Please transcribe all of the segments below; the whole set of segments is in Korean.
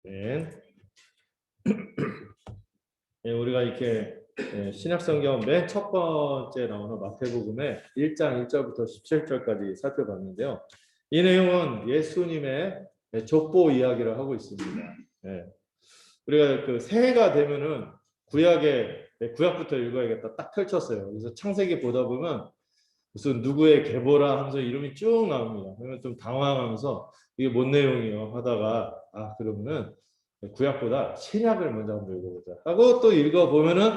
네. 네, 우리가 이렇게 신약성경 맨 첫 번째 나오는 마태복음의 1장 1절부터 17절까지 살펴봤는데요. 이 내용은 예수님의 족보 이야기를 하고 있습니다. 네. 우리가 그 새해가 되면은 구약부터 읽어야겠다 딱 펼쳤어요. 그래서 창세기 보다 보면 무슨 누구의 계보라 하면서 이름이 쭉 나옵니다. 그러면 좀 당황하면서 이게 뭔 내용이요 하다가 그러면은 구약보다 신약을 먼저 한번 읽어보자 하고 또 읽어보면은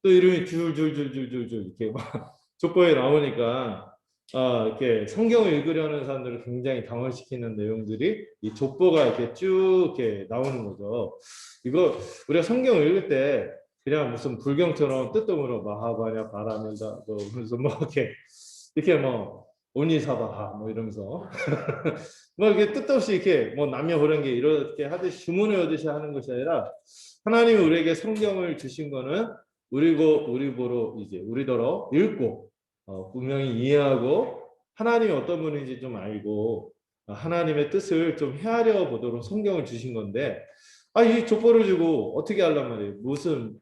또 이름이 줄줄줄줄줄줄 이렇게 막 족보에 나오니까 이렇게 성경을 읽으려는 사람들을 굉장히 당황시키는 내용들이 이 족보가 이렇게 쭉 이렇게 나오는 거죠. 이거 우리가 성경을 읽을 때 그냥 무슨 불경처럼 뜻동으로 마하바냐 바라면다 뭐 그래서 뭐 이렇게 뭐 오니사바하 뭐 이러면서 뭐 이렇게 뜻없이 이렇게 뭐 남녀 호령계 이렇게 하듯이 주문을 얻으시 하는 것이 아니라 하나님이 우리에게 성경을 주신 거는 우리보로 이제 우리더러 읽고 분명히 이해하고 하나님이 어떤 분인지 좀 알고 하나님의 뜻을 좀 헤아려 보도록 성경을 주신 건데 이 족보를 주고 어떻게 알란 말이에요? 무슨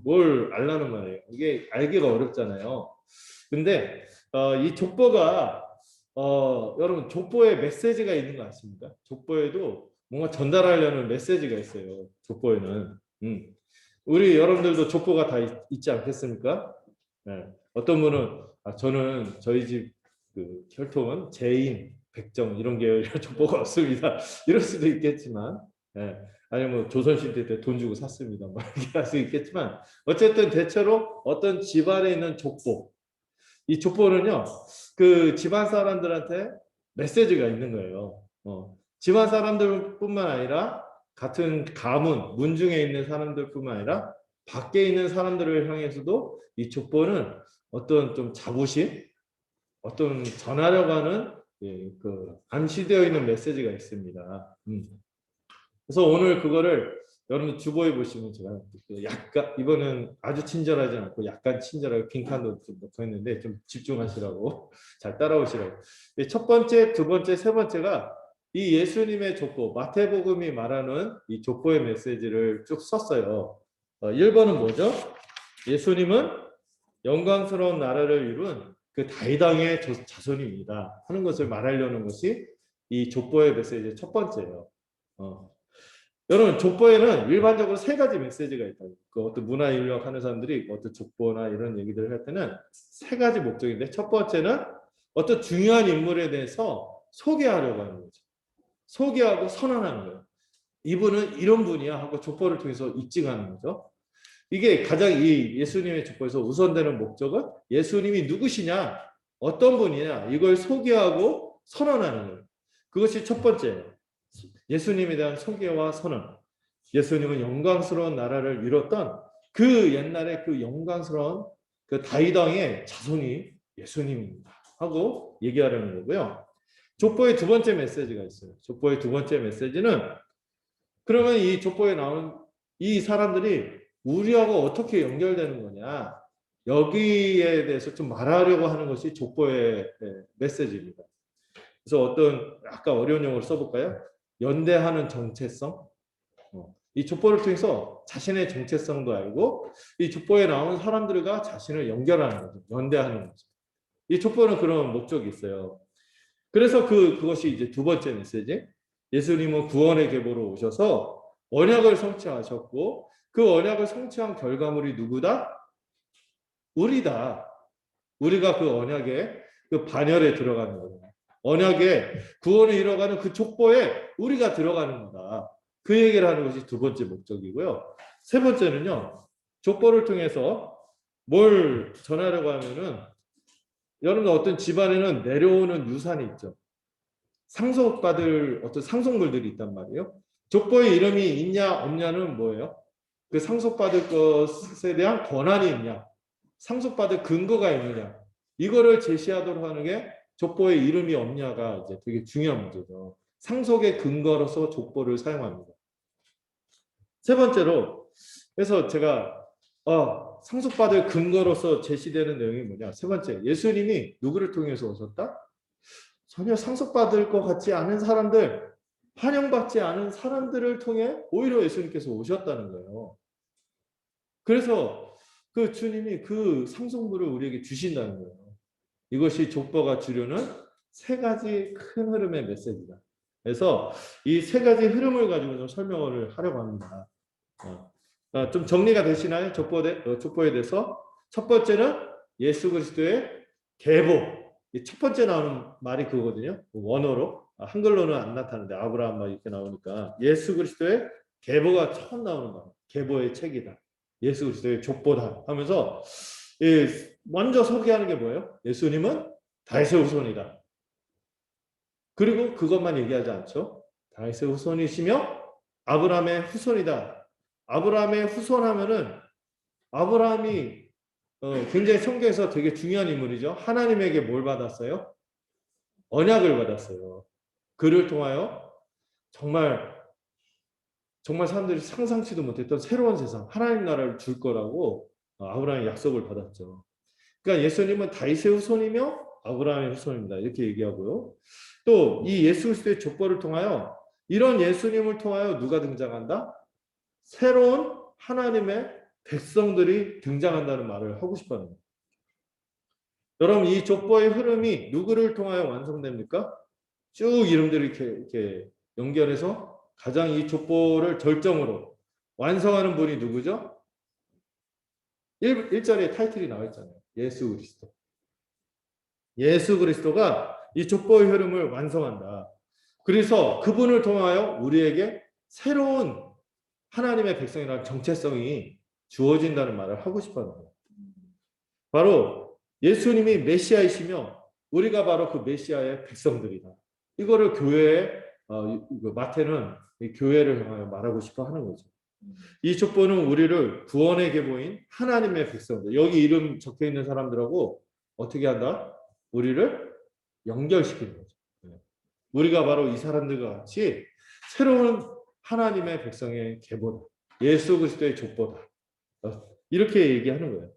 뭘 알라는 말이에요? 이게 알기가 어렵잖아요. 근데 이 족보가 여러분 족보에 메시지가 있는 거 아십니까? 족보에도 뭔가 전달하려는 메시지가 있어요. 족보에는. 우리 여러분들도 족보가 다 있지 않겠습니까? 네. 어떤 분은 저는 저희 집 그 혈통은 제인, 백정 이런 계열 족보가 없습니다. 이럴 수도 있겠지만, 네. 아니면 뭐 조선시대 때 돈 주고 샀습니다. 뭐 이렇게 할 수 있겠지만, 어쨌든 대체로 어떤 집안에 있는 족보, 이 족보는요, 그 집안 사람들한테 메시지가 있는 거예요. 집안 사람들뿐만 아니라 같은 가문, 문중에 있는 사람들뿐만 아니라 밖에 있는 사람들을 향해서도 이 족보는 어떤 좀 자부심, 어떤 전하려고 하는 그 암시되어 있는 메시지가 있습니다. 그래서 오늘 그거를 여러분 주보에 보시면 제가 약간 이번은 아주 친절하지 않고 약간 친절하게 빈칸도 좀 넣고 했는데 좀 집중하시라고 잘 따라오시라고. 첫 번째, 두 번째, 세 번째가 이 예수님의 족보 마태복음이 말하는 이 족보의 메시지를 쭉 썼어요. 1번은 뭐죠? 예수님은 영광스러운 나라를 이룬 그 다윗왕의 자손입니다 하는 것을 말하려는 것이 이 족보의 메시지의 첫 번째예요. 여러분 족보에는 일반적으로 세 가지 메시지가 있다. 그 어떤 문화 인력 하는 사람들이 어떤 족보나 이런 얘기들을 할 때는 세 가지 목적인데 첫 번째는 어떤 중요한 인물에 대해서 소개하려고 하는 거죠. 소개하고 선언하는 거예요. 이분은 이런 분이야 하고 족보를 통해서 입증하는 거죠. 이게 가장 이 예수님의 족보에서 우선되는 목적은 예수님이 누구시냐, 어떤 분이냐 이걸 소개하고 선언하는 거예요. 그것이 첫 번째예요. 예수님에 대한 소개와 선언. 예수님은 영광스러운 나라를 이뤘던 그 옛날에 그 영광스러운 그 다윗 왕의 자손이 예수님입니다 하고 얘기하려는 거고요. 족보의 두 번째 메시지가 있어요. 족보의 두 번째 메시지는 그러면 이 족보에 나온 이 사람들이 우리하고 어떻게 연결되는 거냐, 여기에 대해서 좀 말하려고 하는 것이 족보의 메시지입니다. 그래서 어떤 약간 어려운 용어를 써볼까요? 연대하는 정체성. 이 족보를 통해서 자신의 정체성도 알고 이 족보에 나오는 사람들과 자신을 연결하는 거죠. 연대하는 거죠. 이 족보는 그런 목적이 있어요. 그래서 그것이 이제 두 번째 메시지. 예수님은 구원의 계보로 오셔서 언약을 성취하셨고 그 언약을 성취한 결과물이 누구다? 우리다. 우리가 그 언약의 그 반열에 들어가는 거예요. 언약의 구원을 이뤄가는 그 족보에 우리가 들어가는 거다. 그 얘기를 하는 것이 두 번째 목적이고요. 세 번째는요. 족보를 통해서 뭘 전하려고 하면은 여러분 어떤 집안에는 내려오는 유산이 있죠. 상속받을 어떤 상속물들이 있단 말이에요. 족보에 이름이 있냐 없냐는 뭐예요? 그 상속받을 것에 대한 권한이 있냐, 상속받을 근거가 있느냐, 이거를 제시하도록 하는 게 족보에 이름이 없냐가 이제 되게 중요한 문제죠. 상속의 근거로서 족보를 사용합니다. 세 번째로, 그래서 제가 상속받을 근거로서 제시되는 내용이 뭐냐? 세 번째, 예수님이 누구를 통해서 오셨다? 전혀 상속받을 것 같지 않은 사람들, 환영받지 않은 사람들을 통해 오히려 예수님께서 오셨다는 거예요. 그래서 그 주님이 그 상속물을 우리에게 주신다는 거예요. 이것이 족보가 주려는 세 가지 큰 흐름의 메시지다. 그래서 이 세 가지 흐름을 가지고 좀 설명을 하려고 합니다. 좀 정리가 되시나요? 족보에 대해서 첫 번째는 예수 그리스도의 계보. 첫 번째 나오는 말이 그거거든요. 원어로 한글로는 안 나타나는데 아브라함 막 이렇게 나오니까 예수 그리스도의 계보가 처음 나오는 말. 계보의 책이다. 예수 그리스도의 족보다 하면서 먼저 소개하는 게 뭐예요? 예수님은 다윗의 후손이다. 그리고 그것만 얘기하지 않죠. 다윗의 후손이시며 아브라함의 후손이다. 아브라함의 후손하면은 아브라함이 굉장히 성경에서 되게 중요한 인물이죠. 하나님에게 뭘 받았어요? 언약을 받았어요. 그를 통하여 정말 사람들이 상상치도 못했던 새로운 세상, 하나님 나라를 줄 거라고 아브라함이 약속을 받았죠. 그러니까 예수님은 다윗의 후손이며 아브라함의 후손입니다. 이렇게 얘기하고요. 또 이 예수 그리스도의 족보를 통하여 이런 예수님을 통하여 누가 등장한다? 새로운 하나님의 백성들이 등장한다는 말을 하고 싶어요. 여러분 이 족보의 흐름이 누구를 통하여 완성됩니까? 쭉 이름들을 이렇게 연결해서 가장 이 족보를 절정으로 완성하는 분이 누구죠? 1절에 타이틀이 나와 있잖아요. 예수 그리스도. 예수 그리스도가 이 족보의 흐름을 완성한다. 그래서 그분을 통하여 우리에게 새로운 하나님의 백성이라는 정체성이 주어진다는 말을 하고 싶어요. 바로 예수님이 메시아이시며 우리가 바로 그 메시아의 백성들이다. 이거를 교회에 마태는 교회를 향하여 말하고 싶어 하는 거죠. 이 족보는 우리를 구원의 계보인 하나님의 백성들, 여기 이름 적혀 있는 사람들하고 어떻게 한다? 우리를 연결시키는 거죠. 우리가 바로 이 사람들과 같이 새로운 하나님의 백성의 계보다. 예수 그리스도의 족보다. 이렇게 얘기하는 거예요.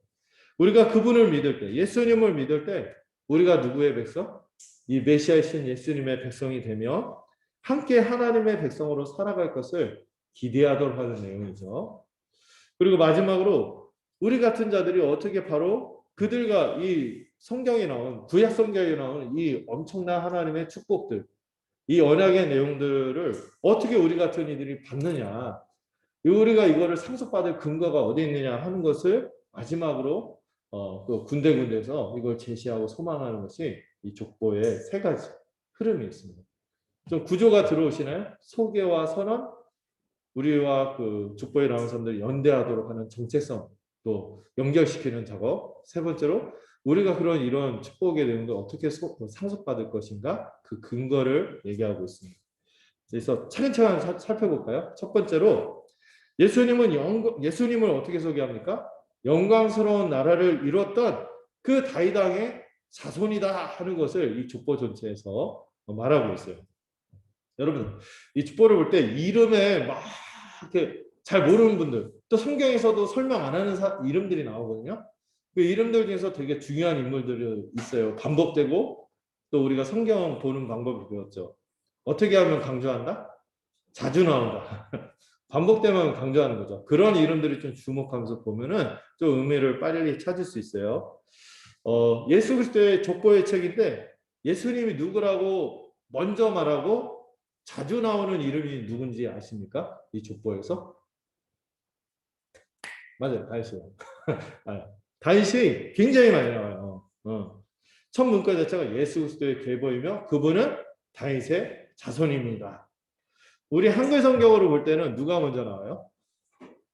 우리가 그분을 믿을 때, 예수님을 믿을 때 우리가 누구의 백성? 이 메시아이신 예수님의 백성이 되며 함께 하나님의 백성으로 살아갈 것을 기대하도록 하는 내용이죠. 그리고 마지막으로 우리 같은 자들이 어떻게 바로 그들과 이 성경에 나온 구약 성경에 나온 이 엄청난 하나님의 축복들, 이 언약의 내용들을 어떻게 우리 같은 이들이 받느냐, 우리가 이거를 상속받을 근거가 어디 있느냐 하는 것을 마지막으로 그 군데군데서 이걸 제시하고 소망하는 것이 이 족보의 세 가지 흐름이 있습니다. 좀 구조가 들어오시나요? 소개와 선언, 우리와 그 족보에 나온 사람들이 연대하도록 하는 정체성, 또 연결시키는 작업. 세 번째로 우리가 그런 이런 축복의 내용들 어떻게 상속받을 것인가 그 근거를 얘기하고 있습니다. 그래서 차근차근 살펴볼까요? 첫 번째로 예수님을 어떻게 소개합니까? 영광스러운 나라를 이뤘던 그 다윗 왕의 자손이다 하는 것을 이 족보 전체에서 말하고 있어요. 여러분 이 족보를 볼 때 이름에 막 이렇게 잘 모르는 분들, 또 성경에서도 설명 안 하는 이름들이 나오거든요. 그 이름들 중에서 되게 중요한 인물들이 있어요. 반복되고 또 우리가 성경 보는 방법을 배웠죠. 어떻게 하면 강조한다? 자주 나온다. 반복되면 강조하는 거죠. 그런 이름들이 좀 주목하면서 보면은 좀 의미를 빨리 찾을 수 있어요. 예수 그리스도의 족보의 책인데 예수님이 누구라고 먼저 말하고 자주 나오는 이름이 누군지 아십니까? 이 족보에서? 맞아요. 다윗이요. 다윗이 굉장히 많이 나와요. 첫 문구 자체가 예수 그리스도의 계보이며 그분은 다윗의 자손입니다. 우리 한글 성경으로 볼 때는 누가 먼저 나와요?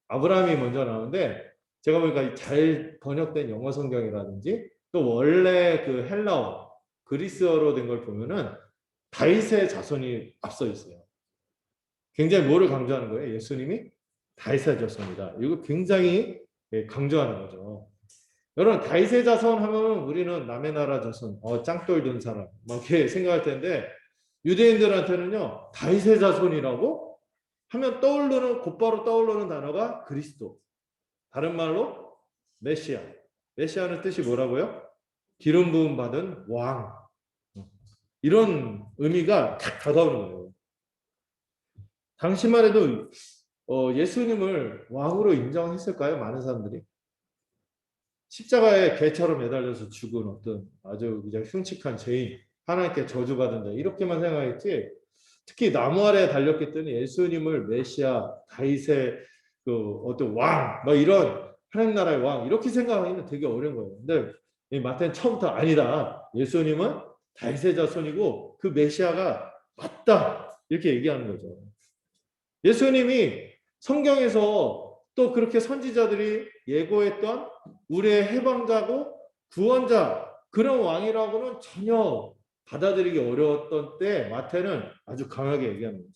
아브라함이 먼저 나오는데 제가 보니까 잘 번역된 영어 성경이라든지 또 원래 그 헬라어 그리스어로 된 걸 보면은 다윗의 자손이 앞서 있어요. 굉장히 뭐를 강조하는 거예요? 예수님이 다윗의 자손이다. 이거 굉장히 강조하는 거죠. 여러분 다윗의 자손 하면 우리는 남의 나라 자손, 짱돌 든 사람 막 이렇게 생각할 텐데 유대인들한테는요 다윗의 자손이라고 하면 곧바로 떠오르는 단어가 그리스도. 다른 말로 메시아. 메시아는 뜻이 뭐라고요? 기름 부음 받은 왕. 이런 의미가 딱 다가오는 거예요. 당시만 해도 예수님을 왕으로 인정했을까요? 많은 사람들이. 십자가에 개처럼 매달려서 죽은 어떤 아주 그냥 흉측한 죄인, 하나님께 저주받은 자, 이렇게만 생각했지. 특히 나무 아래에 달렸기 때문에 예수님을 메시아, 다윗의 그 어떤 왕, 뭐 이런 하나님 나라의 왕 이렇게 생각하기는 되게 어려운 거예요. 근데 이 마태는 처음부터 아니다. 예수님은 다윗의 자손이고 그 메시아가 맞다. 이렇게 얘기하는 거죠. 예수님이 성경에서 또 그렇게 선지자들이 예고했던 우리의 해방자고 구원자 그런 왕이라고는 전혀 받아들이기 어려웠던 때 마태는 아주 강하게 얘기하는 거죠.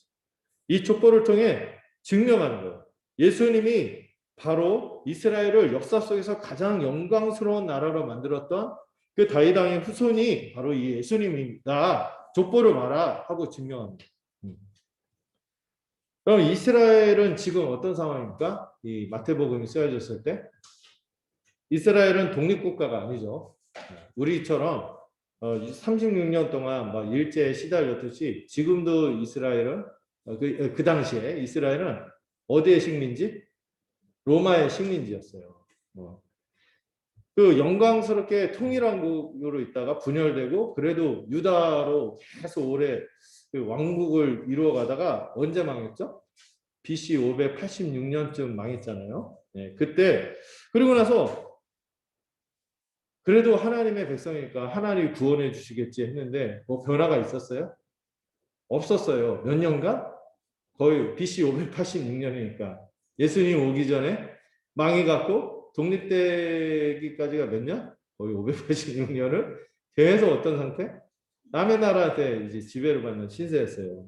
이 족보를 통해 증명하는 거예요. 예수님이 바로 이스라엘을 역사 속에서 가장 영광스러운 나라로 만들었던 그 다윗 왕의 후손이 바로 이 예수님입니다. 족보를 봐라 하고 증명합니다. 그럼 이스라엘은 지금 어떤 상황입니까? 이 마태복음이 쓰여졌을 때 이스라엘은 독립국가가 아니죠. 우리처럼 36년 동안 막 일제에 시달렸듯이 지금도 이스라엘은 그 당시에 이스라엘은 어디의 식민지? 로마의 식민지였어요. 그 영광스럽게 통일왕국으로 있다가 분열되고 그래도 유다로 계속 오래 그 왕국을 이루어가다가 언제 망했죠? BC 586년쯤 망했잖아요. 네, 그때 그리고 나서 그래도 하나님의 백성이니까 하나님이 구원해 주시겠지 했는데 뭐 변화가 있었어요? 없었어요. 몇 년간? 거의 BC 586년이니까 예수님 오기 전에 망해갖고 독립되기까지가 몇 년? 거의 586년을 계속 어떤 상태? 남의 나라한테 이제 지배를 받는 신세였어요.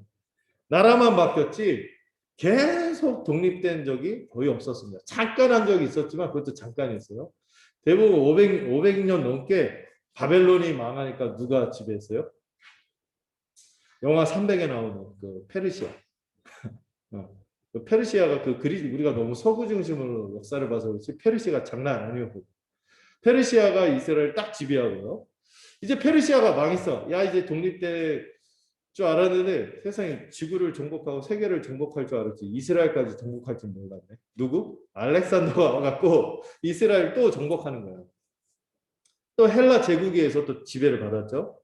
나라만 바뀌었지 계속 독립된 적이 거의 없었습니다. 잠깐 한 적이 있었지만 그것도 잠깐이었어요. 대부분 500년 넘게 바벨론이 망하니까 누가 지배했어요? 영화 300에 나오는 그 페르시아. 그 페르시아가 그 우리가 너무 서구 중심으로 역사를 봐서 그렇지 페르시아가 장난 아니었고 페르시아가 이스라엘 딱 지배하고요. 이제 페르시아가 망했어. 야 이제 독립될 줄 알았는데 세상에 지구를 정복하고 세계를 정복할 줄 알았지 이스라엘까지 정복할 줄 몰랐네. 누구? 알렉산더가 와갖고 이스라엘 또 정복하는 거야. 또 헬라 제국에서 또 지배를 받았죠.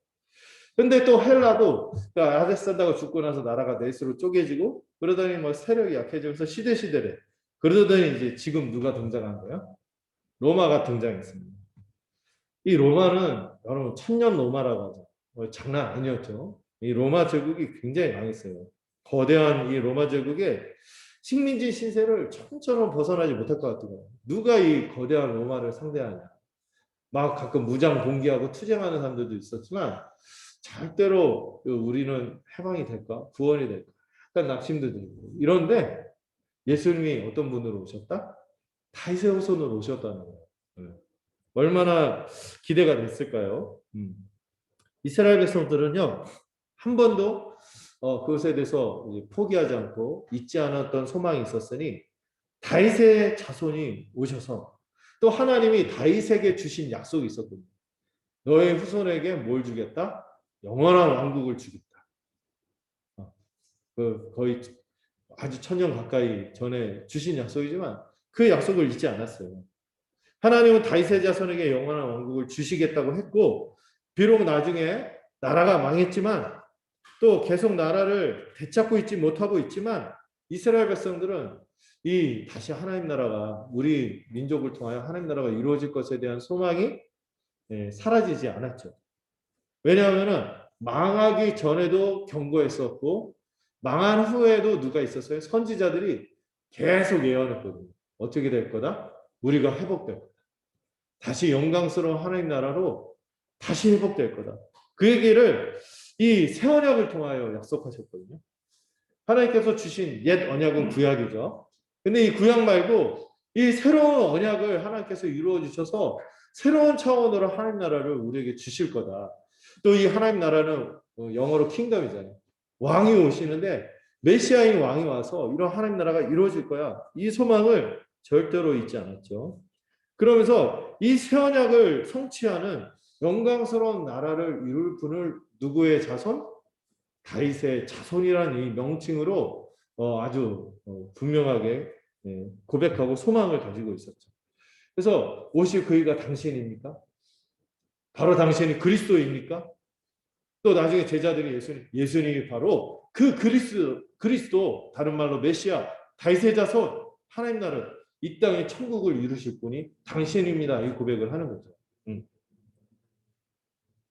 근데 또 헬라도 그러니까 알렉산더가 죽고 나서 나라가 넷으로 쪼개지고 그러더니 뭐 세력이 약해지면서 시대래. 그러더니 이제 지금 누가 등장한 거야? 로마가 등장했습니다. 이 로마는 여러분 천년 로마라고 하죠. 장난 아니었죠. 이 로마 제국이 굉장히 망했어요. 거대한 이 로마 제국의 식민지 신세를 처음처럼 벗어나지 못할 것 같아요. 누가 이 거대한 로마를 상대하냐. 막 가끔 무장 봉기하고 투쟁하는 사람들도 있었지만 절대로 우리는 해방이 될까? 구원이 될까? 약간 낙심도 들고 이런데 예수님이 어떤 분으로 오셨다? 다윗의 후손으로 오셨다는 거예요. 얼마나 기대가 됐을까요? 이스라엘 백성들은요 한 번도 그것에 대해서 포기하지 않고 잊지 않았던 소망이 있었으니 다윗의 자손이 오셔서 또 하나님이 다윗에게 주신 약속이 있었거든요. 너의 후손에게 뭘 주겠다? 영원한 왕국을 주겠다. 거의 아주 천년 가까이 전에 주신 약속이지만 그 약속을 잊지 않았어요. 하나님은 다윗의 자손에게 영원한 왕국을 주시겠다고 했고 비록 나중에 나라가 망했지만 또 계속 나라를 되찾고 있지 못하고 있지만 이스라엘 백성들은 이 다시 하나님 나라가 우리 민족을 통하여 하나님 나라가 이루어질 것에 대한 소망이 사라지지 않았죠. 왜냐하면 망하기 전에도 경고했었고 망한 후에도 누가 있었어요? 선지자들이 계속 예언했거든요. 어떻게 될 거다? 우리가 회복될 거다. 다시 영광스러운 하나님 나라로 다시 회복될 거다. 그 얘기를 이 새 언약을 통하여 약속하셨거든요. 하나님께서 주신 옛 언약은 구약이죠. 근데 이 구약 말고 이 새로운 언약을 하나님께서 이루어 주셔서 새로운 차원으로 하나님 나라를 우리에게 주실 거다. 또 이 하나님 나라는 영어로 킹덤이잖아요. 왕이 오시는데 메시아인 왕이 와서 이런 하나님 나라가 이루어질 거야. 이 소망을 절대로 잊지 않았죠. 그러면서 이 새 언약을 성취하는 영광스러운 나라를 이룰 분을 누구의 자손? 다윗의 자손이라는 이 명칭으로 아주 분명하게 고백하고 소망을 가지고 있었죠. 그래서 오실 그이가 당신입니까? 바로 당신이 그리스도입니까? 또 나중에 제자들이 예수님이 바로 그 그리스도, 다른 말로 메시아, 다윗의 자손, 하나님 나라, 이 땅에 천국을 이루실 분이 당신입니다. 이 고백을 하는 거죠.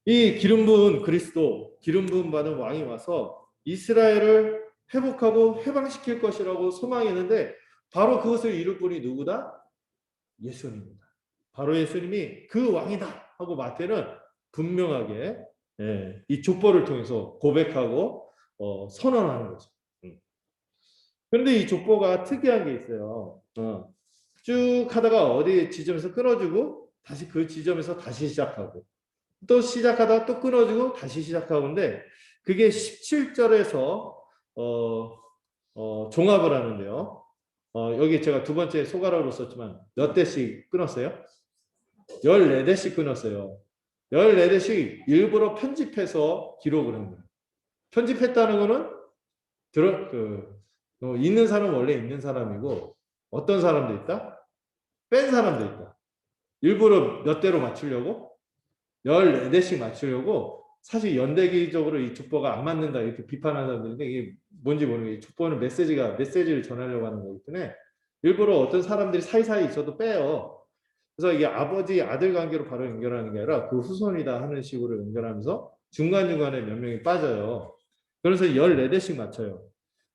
이 기름 부은 그리스도, 기름 부은 받은 왕이 와서 이스라엘을 회복하고 해방시킬 것이라고 소망했는데 바로 그것을 이룰 분이 누구다? 예수님입니다. 바로 예수님이 그 왕이다 하고 마태는 분명하게 이 족보를 통해서 고백하고 선언하는 거죠. 그런데 이 족보가 특이한 게 있어요. 쭉 하다가 어디 지점에서 끊어주고 다시 그 지점에서 다시 시작하고 또 시작하다가 또 끊어주고 다시 시작하는데 그게 17절에서 종합을 하는데요. 여기 제가 두 번째 소가락으로 썼지만 몇 대씩 끊었어요? 14대씩 끊었어요. 14대씩 일부러 편집해서 기록을 한 거예요. 편집했다는 거는 있는 사람은 원래 있는 사람이고 어떤 사람도 있다? 뺀 사람도 있다. 일부러 몇 대로 맞추려고 14대씩 맞추려고 사실 연대기적으로 이 족보가 안 맞는다 이렇게 비판하는 사람들인데 이게 뭔지 모르겠어요. 족보는 메시지를 전하려고 하는 거기 때문에 일부러 어떤 사람들이 사이사이 있어도 빼요. 그래서 이게 아버지 아들 관계로 바로 연결하는 게 아니라 그 후손이다 하는 식으로 연결하면서 중간중간에 몇 명이 빠져요. 그래서 14대씩 맞춰요.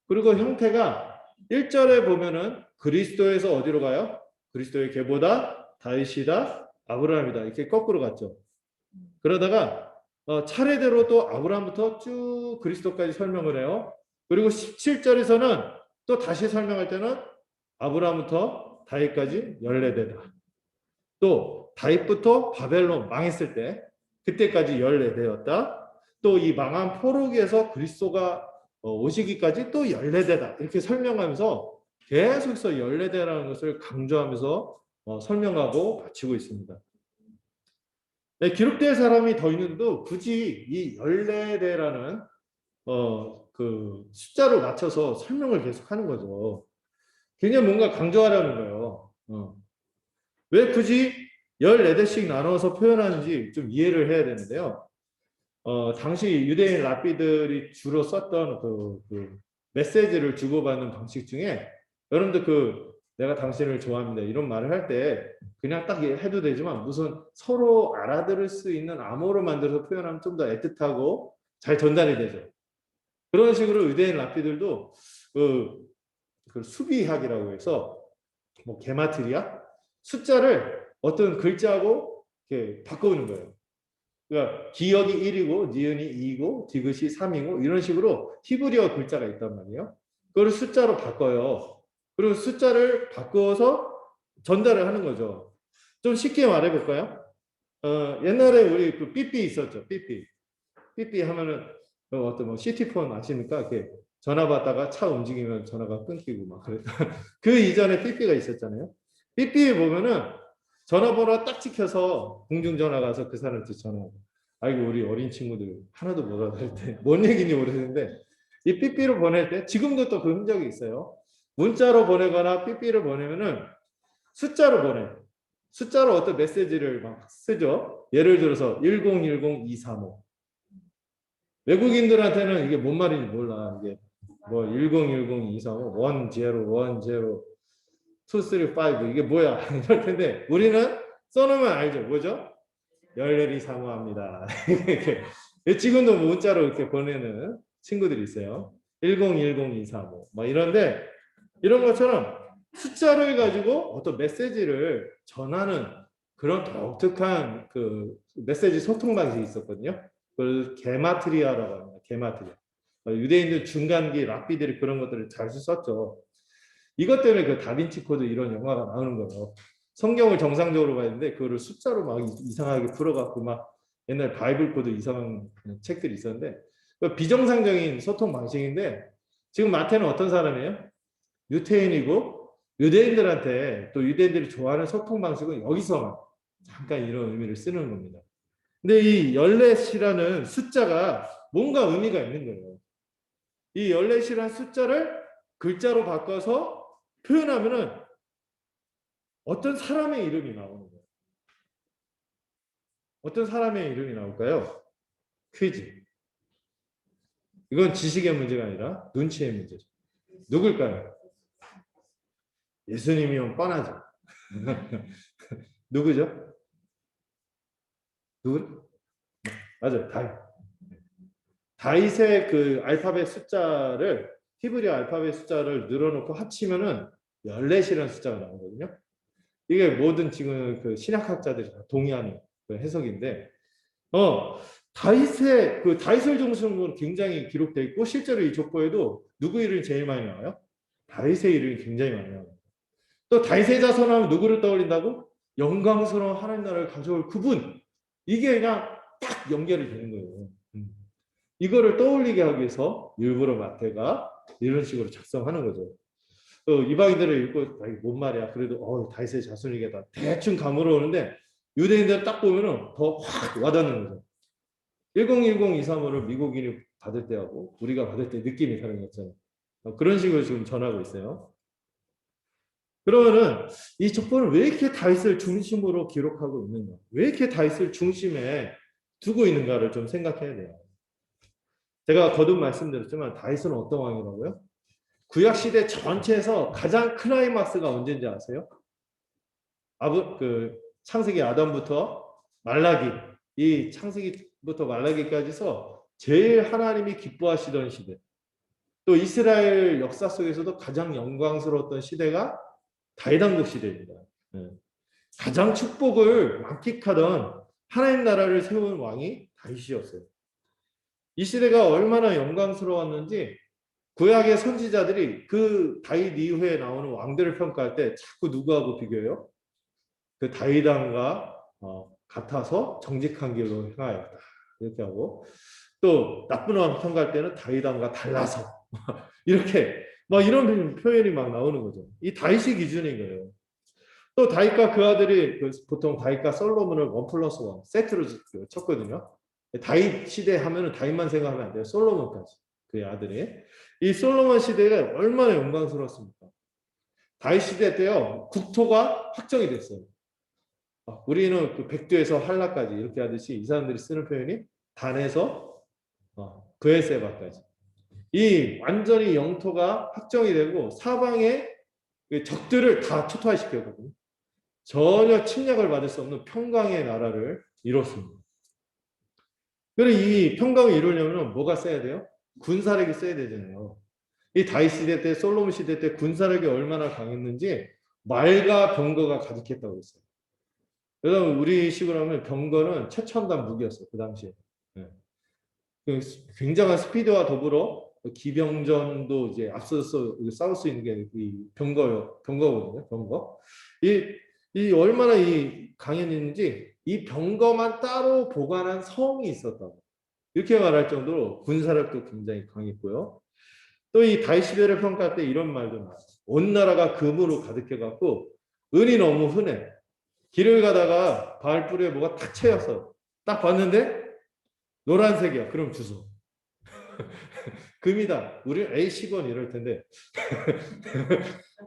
그리고 형태가 1절에 보면은 그리스도에서 어디로 가요? 그리스도의 계보다, 다윗이다, 아브라함이다. 이렇게 거꾸로 갔죠. 그러다가 차례대로 또 아브라함부터 쭉 그리스도까지 설명을 해요. 그리고 17절에서는 또 다시 설명할 때는 아브라함부터 다윗까지 14대다. 또 다윗부터 바벨론 망했을 때 그때까지 14대였다. 또 이 망한 포로기에서 그리스도가 오시기까지 또 14대다. 이렇게 설명하면서 계속해서 14대라는 것을 강조하면서 설명하고 바치고 있습니다. 네, 기록될 사람이 더 있는데도 굳이 이 14대라는 그 숫자로 맞춰서 설명을 계속하는 거죠. 굉장히 뭔가 강조하려는 거예요. 왜 굳이 14대씩 나눠서 표현하는지 좀 이해를 해야 되는데요. 당시 유대인 랍비들이 주로 썼던 그 메시지를 주고받는 방식 중에 여러분들 내가 당신을 좋아합니다 이런 말을 할 때 그냥 딱 해도 되지만 무슨 서로 알아들을 수 있는 암호로 만들어서 표현하면 좀 더 애틋하고 잘 전달이 되죠. 그런 식으로 유대인 랍비들도 그 수비학이라고 해서 뭐 게마트리아 숫자를 어떤 글자하고 이렇게 바꾸는 거예요. 그러니까 기억이 1이고 니은이 2이고 디귿이 3이고 이런 식으로 히브리어 글자가 있단 말이에요. 그걸 숫자로 바꿔요. 그리고 숫자를 바꾸어서 전달을 하는 거죠. 좀 쉽게 말해 볼까요? 옛날에 우리 그 삐삐 있었죠. 삐삐. 삐삐 하면은 어떤 뭐 시티폰 아십니까? 이렇게 전화 받다가 차 움직이면 전화가 끊기고 막 그랬다. 그 이전에 삐삐가 있었잖아요. 삐삐에 보면은 전화번호 딱 찍혀서 공중전화 가서 그 사람한테 전화하고 아이고 우리 어린 친구들 하나도 못 알아들 때 뭔 얘기인지 모르겠는데 이 삐삐를 보낼 때 지금도 또 그 흔적이 있어요. 문자로 보내거나 삐삐를 보내면은 숫자로 보내요. 숫자로 어떤 메시지를 막 쓰죠. 예를 들어서 1010235 외국인들한테는 이게 뭔 말인지 몰라. 이게 뭐 1010235 1010 235 이게 뭐야 이럴 텐데 우리는 써놓으면 알죠. 뭐죠? 열렬히 사모합니다. 지금도 문자로 이렇게 보내는 친구들이 있어요. 101025 뭐 이런데 이런 것처럼 숫자를 가지고 어떤 메시지를 전하는 그런 독특한 그 메시지 소통 방식이 있었거든요. 그걸 게마트리아라고 합니다. 게마트리아. 유대인들 중간기 랍비들이 그런 것들을 잘 썼죠. 이것 때문에 그 다빈치 코드 이런 영화가 나오는 거예요. 성경을 정상적으로 봤는데 그거를 숫자로 막 이상하게 풀어갖고 막 옛날 바이블 코드 이상한 책들이 있었는데 비정상적인 소통 방식인데 지금 마태는 어떤 사람이에요? 유태인이고 유대인들한테 또 유대인들이 좋아하는 소통 방식은 여기서만 잠깐 이런 의미를 쓰는 겁니다. 근데 이 14이라는 숫자가 뭔가 의미가 있는 거예요. 이 14이라는 숫자를 글자로 바꿔서 표현하면은 어떤 사람의 이름이 나오는 거예요. 어떤 사람의 이름이 나올까요? 퀴즈. 이건 지식의 문제가 아니라 눈치의 문제죠. 누굴까요? 예수님이면 뻔하죠. 누구죠? 누구? 맞아요. 다윗. 다윗의 그 알파벳 숫자를 히브리 알파벳 숫자를 늘어놓고 합치면은 14이라는 숫자가 나오거든요. 이게 모든 지금 그 신학학자들이 다 동의하는 그 해석인데, 다윗의 그 다윗을 중심으로 굉장히 기록되어 있고 실제로 이 족보에도 누구 이름이 제일 많이 나와요? 다윗의 이름이 굉장히 많이 나와요. 또 다윗의 자손하면 누구를 떠올린다고? 영광스러운 하나님 나라를 가져올 그분. 이게 그냥 딱 연결이 되는 거예요. 이거를 떠올리게 하기 위해서 일부러 마태가 이런 식으로 작성하는 거죠. 이방인들을 읽고 뭔 말이야. 그래도 다윗의 자손이겠다. 대충 감으로 오는데 유대인들 딱 보면은 더 확 와닿는 거죠. 1010-235를 미국인이 받을 때하고 우리가 받을 때 느낌이 다른 거잖아요. 그런 식으로 지금 전하고 있어요. 그러면은 이 족보를 왜 이렇게 다윗을 중심으로 기록하고 있는가? 왜 이렇게 다윗을 중심에 두고 있는가를 좀 생각해야 돼요. 제가 거듭 말씀드렸지만 다윗은 어떤 왕이라고요? 구약 시대 전체에서 가장 클라이막스가 언제인지 아세요? 창세기 아담부터 말라기, 이 창세기부터 말라기까지서 제일 하나님이 기뻐하시던 시대. 또 이스라엘 역사 속에서도 가장 영광스러웠던 시대가 다윗 왕국 시대입니다. 가장 축복을 만끽하던 하나님 나라를 세운 왕이 다윗이었어요. 이 시대가 얼마나 영광스러웠는지 구약의 선지자들이 그 다윗 이후에 나오는 왕들을 평가할 때 자꾸 누구하고 비교해요? 그 다윗 왕과 같아서 정직한 길로 행하였다. 이렇게 하고 또 나쁜 왕 평가할 때는 다윗 왕과 달라서 이렇게 막 이런 표현이 막 나오는 거죠. 이 다윗이 기준인 거예요. 또 다윗과 그 아들이 보통 다윗과 솔로몬을 1+1 세트로 쳤거든요. 다윗 시대 하면은 다윗만 생각하면 안 돼요. 솔로몬까지 그의 아들이. 이 솔로몬 시대가 얼마나 영광스러웠습니까? 다윗 시대 때요 국토가 확정이 됐어요. 우리는 그 백두에서 한라까지 이렇게 하듯이 이 사람들이 쓰는 표현이 단에서 브에세바까지. 이 완전히 영토가 확정이 되고 사방에 적들을 다 초토화시켰거든요. 전혀 침략을 받을 수 없는 평강의 나라를 이뤘습니다. 그리고 이 평강을 이루려면 뭐가 써야 돼요? 군사력이 써야 되잖아요. 이 다윗 시대 때, 솔로몬 시대 때 군사력이 얼마나 강했는지 말과 병거가 가득했다고 했어요. 그래서 우리 식으로 하면 병거는 최첨단 무기였어요. 그 당시에. 굉장한 스피드와 더불어 기병전도 이제 앞서서 싸울 수 있는 게 이 병거거든요. 병거. 이 얼마나 이 강했는지 이 병거만 따로 보관한 성이 있었다고. 이렇게 말할 정도로 군사력도 굉장히 강했고요. 또 이 다윗 시대를 평가할 때 이런 말도 나와요. 온 나라가 금으로 가득해갖고 은이 너무 흔해. 길을 가다가 발불에 뭐가 탁 채였어. 딱 봤는데 노란색이야. 그럼 주소. 금이다. 우리 A10원 이럴 텐데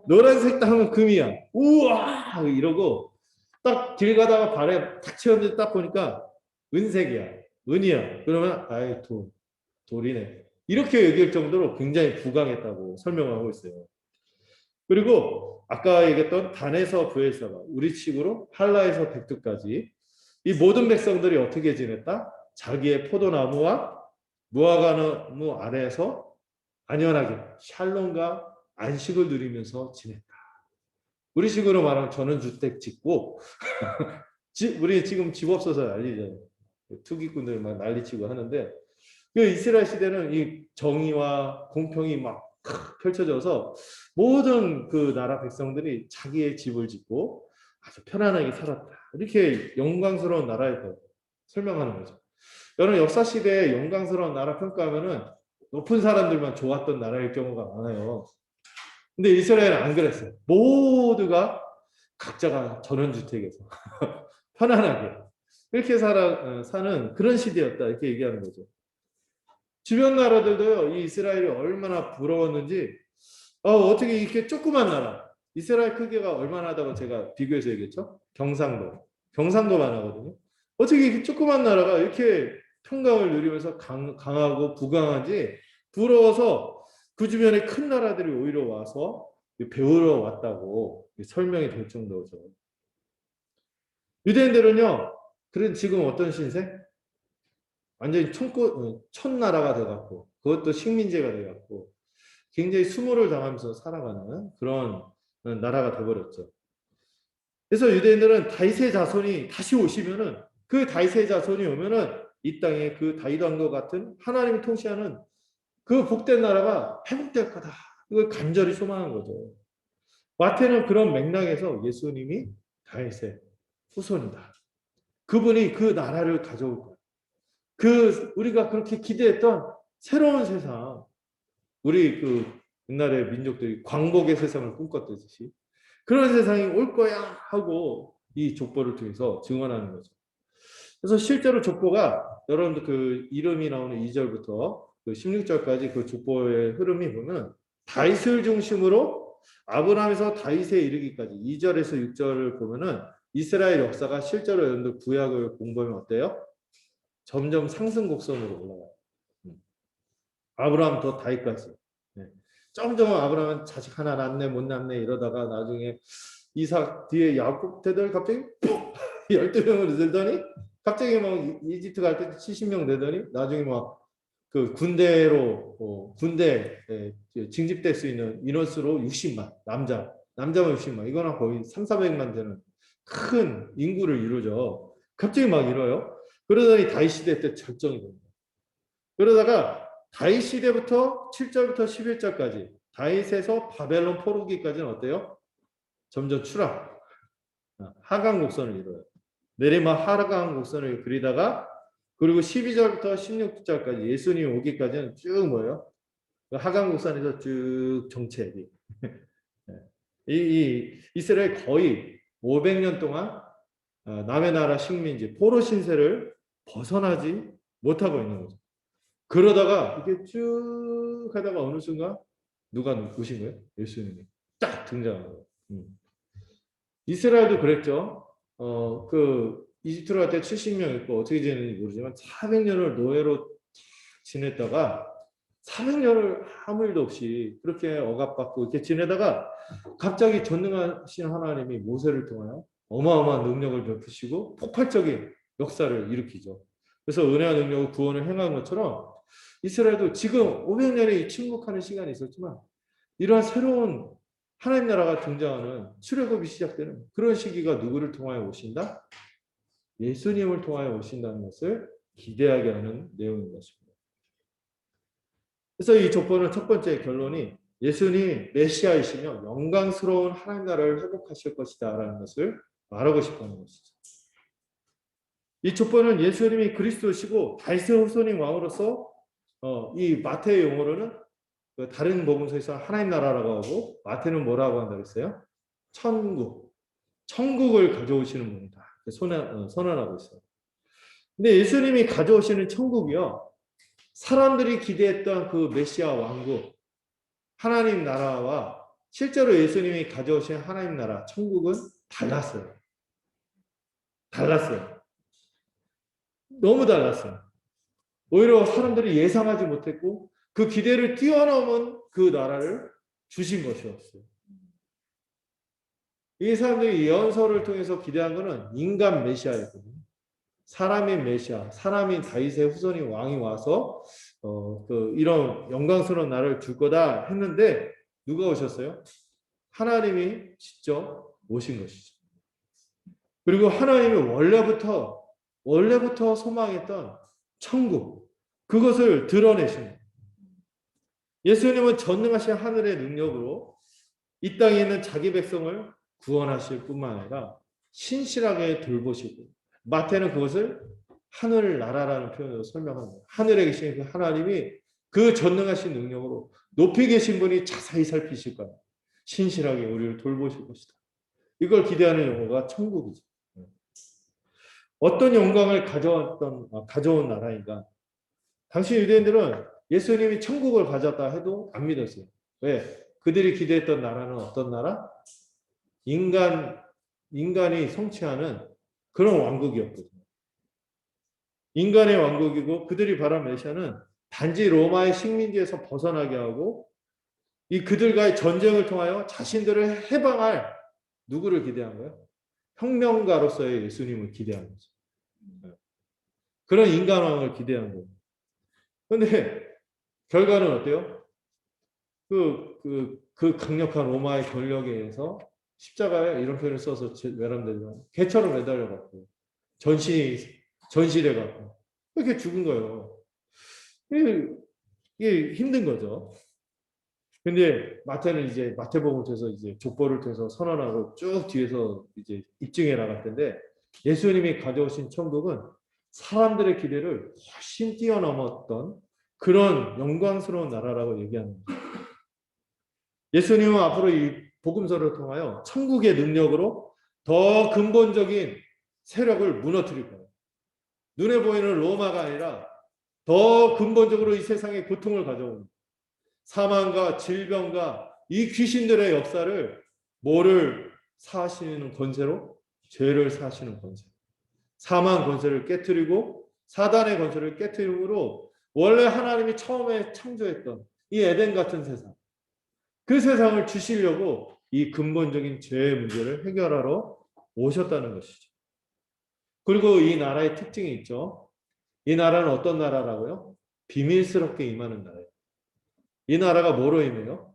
노란색 딱 하면 금이야. 우와 이러고 딱 길 가다가 발에 탁 채웠는데 딱 보니까 은색이야. 은이야. 그러면 아이 돌이네. 이렇게 얘기할 정도로 굉장히 부강했다고 설명하고 있어요. 그리고 아까 얘기했던 단에서 브엘사바, 우리 측으로 할라에서 백두까지 이 모든 백성들이 어떻게 지냈다? 자기의 포도나무와 무화과나무 아래에서 안연하게 샬롬과 안식을 누리면서 지냈다. 우리 식으로 말하면 전원주택 짓고 우리 지금 집 없어서 난리잖아요. 투기꾼들 막 난리치고 하는데 그 이스라엘 시대는 이 정의와 공평이 막 펼쳐져서 모든 그 나라 백성들이 자기의 집을 짓고 아주 편안하게 살았다. 이렇게 영광스러운 나라였다고 설명하는 거죠. 여러분 역사 시대에 영광스러운 나라 평가하면은 높은 사람들만 좋았던 나라일 경우가 많아요. 근데 이스라엘은 안 그랬어요. 모두가 각자가 전원주택에서 편안하게 이렇게 사는 그런 시대였다 이렇게 얘기하는 거죠. 주변 나라들도요 이 이스라엘이 얼마나 부러웠는지 어떻게 이렇게 조그만 나라, 이스라엘 크기가 얼마나 하다고 제가 비교해서 얘기했죠? 경상도만 하거든요. 어떻게 이렇게 조그만 나라가 이렇게 평강을 누리면서 강하고 부강한지 부러워서 그 주변에 큰 나라들이 오히려 와서 배우러 왔다고 설명이 될 정도죠. 유대인들은요, 그런 지금 어떤 신세? 완전히 천나라가 돼갖고, 그것도 식민지가 돼갖고, 굉장히 수모를 당하면서 살아가는 그런 나라가 돼버렸죠. 그래서 유대인들은 다윗의 자손이 다시 오시면은, 그 다윗의 자손이 오면은 이 땅에 그 다윗 왕과 같은 하나님이 통치하는 그 복된 나라가 회복될 거다. 이걸 간절히 소망한 거죠. 마태는 그런 맥락에서 예수님이 다윗의 후손이다. 그분이 그 나라를 가져올 거예요. 우리가 그렇게 기대했던 새로운 세상, 우리 옛날에 민족들이 광복의 세상을 꿈꿨듯이 그런 세상이 올 거야 하고 이 족보를 통해서 증언하는 거죠. 그래서 실제로 족보가 여러분들 그 이름이 나오는 2절부터 그 16절까지 그 족보의 흐름이 보면 다윗을 중심으로 아브라함에서 다윗에 이르기까지 2절에서 6절을 보면은 이스라엘 역사가 실제로 여러분들 구약을 공부하면 어때요? 점점 상승 곡선으로 올라가요. 아브라함부터 다윗까지. 네. 점점 아브라함은 자식 하나 낳네 못 낳네 이러다가 나중에 이삭 뒤에 야곱 되더니 갑자기 푹 12명을 들더니 갑자기 막 이집트 갈 때 70명 되더니 나중에 막 그 군대 징집될 수 있는 인원수로 60만 남자만 60만 이거나 거의 3, 400만 되는 큰 인구를 이루죠. 갑자기 막 이뤄요. 그러더니 다윗 시대 때 절정이 됩니다. 그러다가 다윗 시대부터 7절부터 11절까지 다윗에서 바벨론 포로기까지는 어때요? 점점 추락, 하강 곡선을 이뤄요. 내리막 하강 곡선을 그리다가 그리고 12절부터 16절까지 예수님 오기까지는 쭉 뭐예요? 하강 곡선에서 쭉 정체기. 이 이스라엘 거의 500년 동안 남의 나라 식민지 포로 신세를 벗어나지 못하고 있는 거죠. 그러다가 이게 쭉 하다가 어느 순간 누가 오신 거예요? 예수님이 딱 등장한 거예요. 이스라엘도 그랬죠. 이집트로 갈 때 70명 있고 어떻게 지냈는지 모르지만 400년을 노예로 지냈다가 400년을 아무 일도 없이 그렇게 억압받고 이렇게 지내다가 갑자기 전능하신 하나님이 모세를 통하여 어마어마한 능력을 베푸시고 폭발적인 역사를 일으키죠. 그래서 은혜와 능력을 구원을 행한 것처럼 이스라엘도 지금 500년의 침묵하는 시간이 있었지만 이러한 새로운 하나님 나라가 등장하는 출애굽이 시작되는 그런 시기가 누구를 통하여 오신다? 예수님을 통하여 오신다는 것을 기대하게 하는 내용인 것입니다. 그래서 이 족보는 첫 번째 결론이 예수님이 메시아이시며 영광스러운 하나님 나라를 회복하실 것이다 라는 것을 말하고 싶어하는 것이죠. 이 족보는 예수님이 그리스도시고 다윗의 후손인 왕으로서 이 마태의 용어로는 다른 복음서에서 하나님 나라라고 하고 마태는 뭐라고 한다고 했어요? 천국을 가져오시는 분이다. 선언하고 있어요. 근데 예수님이 가져오시는 천국이요. 사람들이 기대했던 그 메시아 왕국, 하나님 나라와 실제로 예수님이 가져오신 하나님 나라, 천국은 달랐어요. 너무 달랐어요. 오히려 사람들이 예상하지 못했고 그 기대를 뛰어넘은 그 나라를 주신 것이었어요. 이 사람들이 예언서를 통해서 기대한 것은 인간 메시아였거든요. 사람의 메시아, 사람인 다윗의 후손이 왕이 와서 이런 영광스러운 나라를 줄 거다 했는데 누가 오셨어요? 하나님이 직접 오신 것이죠. 그리고 하나님이 원래부터 소망했던 천국, 그것을 드러내신 거예요. 예수님은 전능하신 하늘의 능력으로 이 땅에 있는 자기 백성을 구원하실 뿐만 아니라 신실하게 돌보시고 마태는 그것을 하늘나라라는 표현으로 설명합니다. 하늘에 계신 그 하나님이 그 전능하신 능력으로 높이 계신 분이 자세히 살피실 거예요. 신실하게 우리를 돌보실 것이다. 이걸 기대하는 용어가 천국이죠. 어떤 영광을 가져온 나라인가? 당시 유대인들은 예수님이 천국을 가졌다 해도 안 믿었어요. 왜? 그들이 기대했던 나라는 어떤 나라? 인간이 성취하는 그런 왕국이었거든요. 인간의 왕국이고 그들이 바란 메시아는 단지 로마의 식민지에서 벗어나게 하고 이 그들과의 전쟁을 통하여 자신들을 해방할 누구를 기대한 거예요? 혁명가로서의 예수님을 기대한 거죠. 그런 인간왕을 기대한 거예요. 그런데 결과는 어때요? 그 강력한 로마의 권력에 의해서 십자가에 이런 표현을 써서 외람되지만 개처럼 매달려갖고 전시돼갖고 이렇게 죽은 거예요. 이게 힘든 거죠. 근데 마태는 이제 마태복음을 통해서 이제 족보를 통해서 선언하고 쭉 뒤에서 이제 입증해 나갈 텐데 예수님이 가져오신 천국은 사람들의 기대를 훨씬 뛰어넘었던 그런 영광스러운 나라라고 얘기하는 거예요. 예수님은 앞으로 이 복음서를 통하여 천국의 능력으로 더 근본적인 세력을 무너뜨릴 거예요. 눈에 보이는 로마가 아니라 더 근본적으로 이 세상에 고통을 가져옵니다. 사망과 질병과 이 귀신들의 역사를 뭐를 사하시는 권세로? 죄를 사하시는 권세. 사망 권세를 깨트리고 사단의 권세를 깨트림으로 원래 하나님이 처음에 창조했던 이 에덴 같은 세상, 그 세상을 주시려고 이 근본적인 죄의 문제를 해결하러 오셨다는 것이죠. 그리고 이 나라의 특징이 있죠. 이 나라는 어떤 나라라고요? 비밀스럽게 임하는 나라예요. 이 나라가 뭐로 임해요?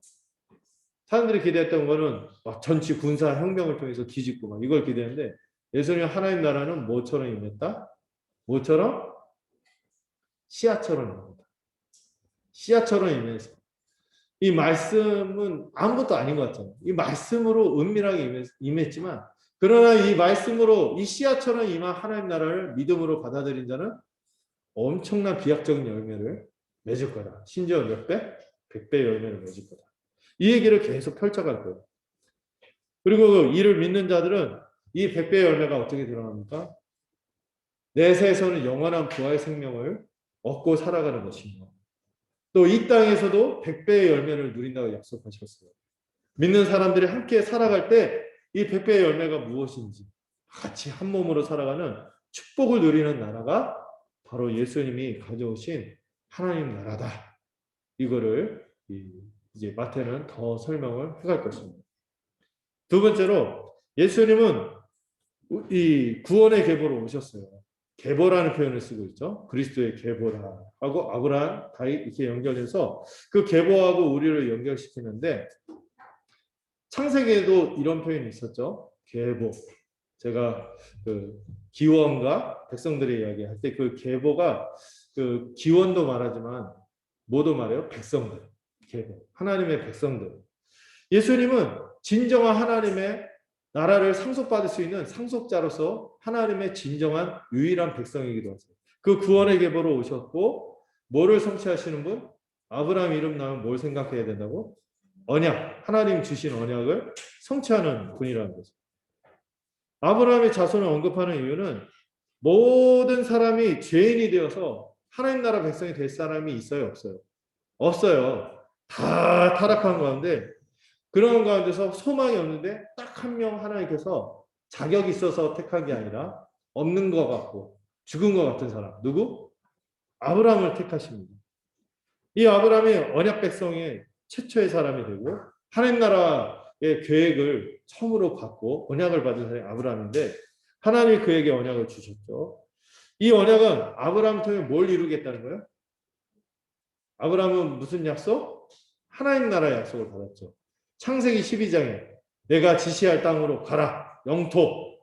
사람들이 기대했던 거는 막 전치 군사 혁명을 통해서 뒤집고 막 이걸 기대했는데 예수님 하나님 나라는 뭐처럼 임했다? 뭐처럼? 씨앗처럼 임합니다. 씨앗처럼 임해서 이 말씀은 아무것도 아닌 것 같잖아요. 이 말씀으로 은밀하게 임했지만 그러나 이 말씀으로 이 씨앗처럼 임한 하나님 나라를 믿음으로 받아들인 자는 엄청난 비약적인 열매를 맺을 거다. 심지어 몇 배? 100배 열매를 맺을 거다. 이 얘기를 계속 펼쳐갈 거예요. 그리고 이를 믿는 자들은 이 100배 열매가 어떻게 드러납니까? 내세에서는 영원한 부활의 생명을 얻고 살아가는 것입니다. 또 이 땅에서도 100배의 열매를 누린다고 약속하셨어요. 믿는 사람들이 함께 살아갈 때 이 100배의 열매가 무엇인지 같이 한 몸으로 살아가는 축복을 누리는 나라가 바로 예수님이 가져오신 하나님 나라다. 이거를 이제 마태는 더 설명을 해갈 것입니다. 두 번째로 예수님은 이 구원의 계보로 오셨어요. 계보라는 표현을 쓰고 있죠. 그리스도의 계보라 하고 아브라함, 다윗 이렇게 연결해서 그 계보하고 우리를 연결시키는데 창세기에도 이런 표현이 있었죠. 계보. 제가 그 기원과 백성들의 이야기 할 때 그 계보가 그 기원도 말하지만 뭐도 말해요? 백성들. 계보. 하나님의 백성들. 예수님은 진정한 하나님의 나라를 상속받을 수 있는 상속자로서 하나님의 진정한 유일한 백성이기도 하세요. 그 구원의 계보로 오셨고 뭐를 성취하시는 분? 아브라함 이름 나오면 뭘 생각해야 된다고? 언약. 하나님 주신 언약을 성취하는 분이라는 거죠. 아브라함의 자손을 언급하는 이유는 모든 사람이 죄인이 되어서 하나님 나라 백성이 될 사람이 있어요? 없어요? 없어요. 다 타락한 가운데 그런 가운데서 소망이 없는데 딱 한 명 하나님께서 자격이 있어서 택한 게 아니라 없는 것 같고 죽은 것 같은 사람. 누구? 아브라함을 택하십니다. 이 아브라함이 언약 백성의 최초의 사람이 되고 하나님 나라의 계획을 처음으로 받고 언약을 받은 사람이 아브라함인데 하나님이 그에게 언약을 주셨죠. 이 언약은 아브라함 통해 뭘 이루겠다는 거예요? 아브라함은 무슨 약속? 하나님 나라의 약속을 받았죠. 창세기 12장에 내가 지시할 땅으로 가라. 영토.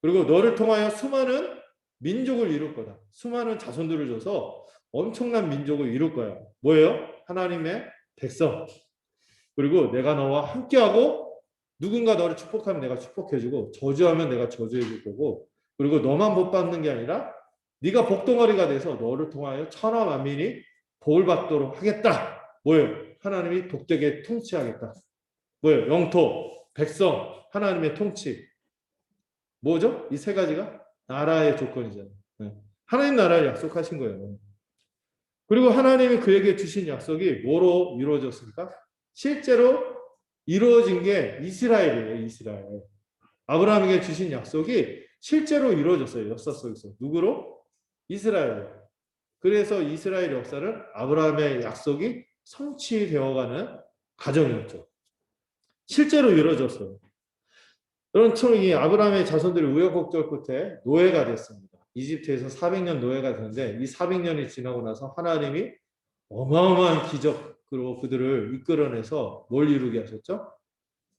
그리고 너를 통하여 수많은 민족을 이룰 거다. 수많은 자손들을 줘서 엄청난 민족을 이룰 거야. 뭐예요? 하나님의 백성. 그리고 내가 너와 함께하고 누군가 너를 축복하면 내가 축복해주고 저주하면 내가 저주해줄 거고 그리고 너만 복 받는 게 아니라 네가 복덩어리가 돼서 너를 통하여 천하 만민이 복을 받도록 하겠다. 뭐예요? 하나님이 복되게 통치하겠다. 뭐예요? 영토, 백성, 하나님의 통치. 뭐죠? 이 세 가지가 나라의 조건이잖아요. 하나님 나라를 약속하신 거예요. 그리고 하나님이 그에게 주신 약속이 뭐로 이루어졌습니까? 실제로 이루어진 게 이스라엘이에요. 이스라엘. 아브라함에게 주신 약속이 실제로 이루어졌어요. 역사 속에서. 누구로? 이스라엘. 그래서 이스라엘 역사는 아브라함의 약속이 성취되어가는 과정이었죠. 실제로 이루어졌어요. 그런처럼 이 아브라함의 자손들이 우여곡절 끝에 노예가 됐습니다. 이집트에서 400년 노예가 됐는데 이 400년이 지나고 나서 하나님이 어마어마한 기적으로 그들을 이끌어내서 뭘 이루게 하셨죠?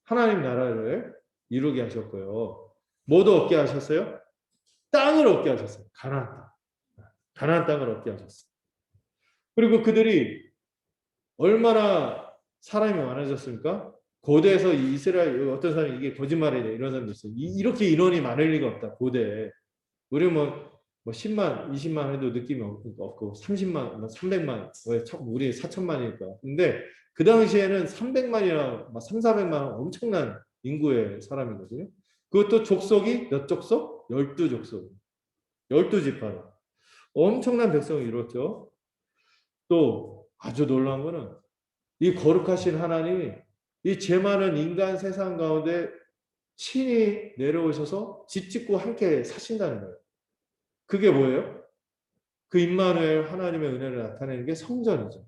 하나님 나라를 이루게 하셨고요. 뭐도 얻게 하셨어요? 땅을 얻게 하셨어요. 가나안 땅. 가나안 땅을 얻게 하셨어요. 그리고 그들이 얼마나 사람이 많아졌습니까? 고대에서 이스라엘 어떤 사람이 이게 거짓말이래 이런 사람도 있어요. 이렇게 인원이 많을 리가 없다. 고대에. 우리 뭐 10만, 20만 해도 느낌이 없고 30만, 300만, 우리 4천만이니까. 근데 그 당시에는 300만이나 3, 400만 엄청난 인구의 사람이거든요. 그것도 족속이 몇 족속? 12족속. 12지파로. 엄청난 백성을 이뤘죠. 또 아주 놀라운 거는 이 거룩하신 하나님이 이 죄 많은 인간 세상 가운데 친히 내려오셔서 집 짓고 함께 사신다는 거예요. 그게 뭐예요? 그 임마누엘 하나님의 은혜를 나타내는 게 성전이죠.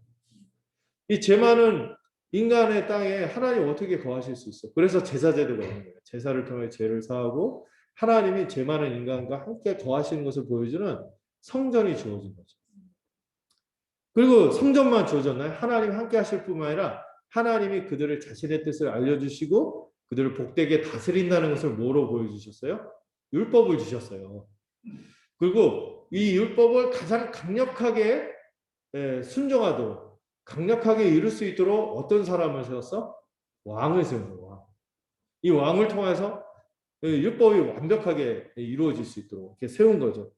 이 죄 많은 인간의 땅에 하나님 어떻게 거하실 수 있어? 그래서 제사 제도가 있는 거예요. 제사를 통해 죄를 사하고 하나님이 죄 많은 인간과 함께 거하시는 것을 보여주는 성전이 주어진 거죠. 그리고 성전만 주어졌나요? 하나님 함께 하실 뿐만 아니라 하나님이 그들을 자신의 뜻을 알려주시고 그들을 복되게 다스린다는 것을 뭐로 보여주셨어요? 율법을 주셨어요. 그리고 이 율법을 가장 강력하게 순종하도록 강력하게 이룰 수 있도록 어떤 사람을 세웠어? 왕을 세운 거야. 이 왕을 통해서 율법이 완벽하게 이루어질 수 있도록 이렇게 세운 거죠.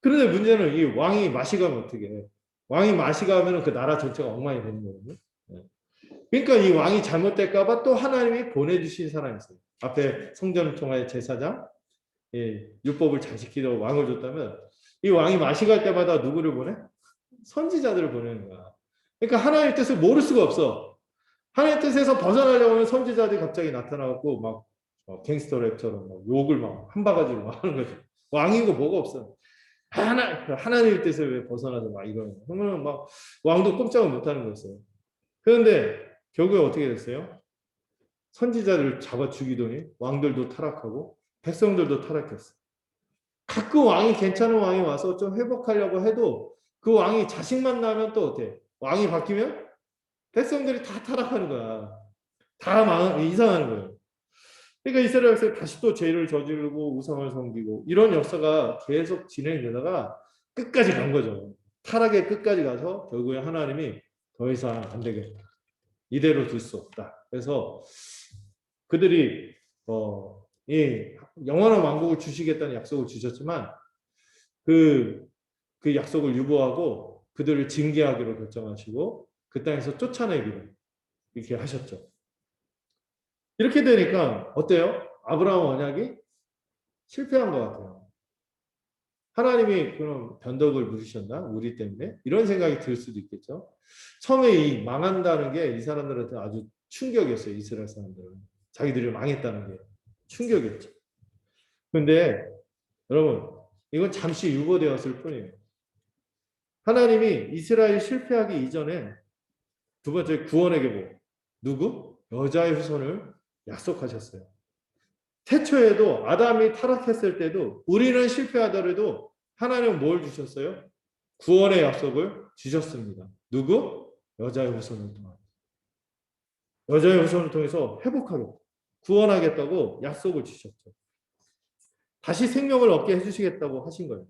그런데 문제는 이 왕이 맛이 가면 어떻게 해? 왕이 맛이 가면 그 나라 전체가 엉망이 되는 거거든요. 그러니까 이 왕이 잘못될까봐 또 하나님이 보내주신 사람이 있어요. 앞에 성전을 통하여 제사장, 율법을 잘 지키도록 왕을 줬다면 이 왕이 맛이 갈 때마다 누구를 보내? 선지자들을 보내는 거야. 그러니까 하나님의 뜻을 모를 수가 없어. 하나님의 뜻에서 벗어나려고 하면 선지자들이 갑자기 나타나고 막 갱스터 랩처럼 막 욕을 막 한 바가지로 막 하는 거죠. 왕이고 뭐가 없어. 하나님의 뜻을 왜 벗어나서 막 이러는 거야. 그러면 막 왕도 꼼짝을 못하는 거였어요. 그런데 결국에 어떻게 됐어요? 선지자들을 잡아 죽이더니 왕들도 타락하고 백성들도 타락했어요. 가끔 왕이 괜찮은 왕이 와서 좀 회복하려고 해도 그 왕이 자식만 나면 또 어때? 왕이 바뀌면 백성들이 다 타락하는 거야. 다 이상하는 거예요. 그러니까 이스라엘 백성이 다시 또 죄를 저지르고 우상을 섬기고 이런 역사가 계속 진행되다가 끝까지 간 거죠. 타락의 끝까지 가서 결국에 하나님이 더 이상 안 되겠다. 이대로 둘 수 없다. 그래서 그들이 이 영원한 왕국을 주시겠다는 약속을 주셨지만 그 약속을 유보하고 그들을 징계하기로 결정하시고 그 땅에서 쫓아내기로 이렇게 하셨죠. 이렇게 되니까 어때요? 아브라함 언약이 실패한 것 같아요. 하나님이 그럼 변덕을 부리셨나? 우리 때문에? 이런 생각이 들 수도 있겠죠. 처음에 이 망한다는 게 이 사람들한테 아주 충격이었어요. 이스라엘 사람들은. 자기들이 망했다는 게 충격이었죠. 그런데 여러분 이건 잠시 유보되었을 뿐이에요. 하나님이 이스라엘 실패하기 이전에 두 번째 구원의 계보 누구? 여자의 후손을 약속하셨어요. 태초에도 아담이 타락했을 때도 우리는 실패하더라도 하나님은 뭘 주셨어요? 구원의 약속을 주셨습니다. 누구? 여자의 후손을 통해. 여자의 후손을 통해서 회복하겠다. 구원하겠다고 약속을 주셨죠. 다시 생명을 얻게 해주시겠다고 하신 거예요.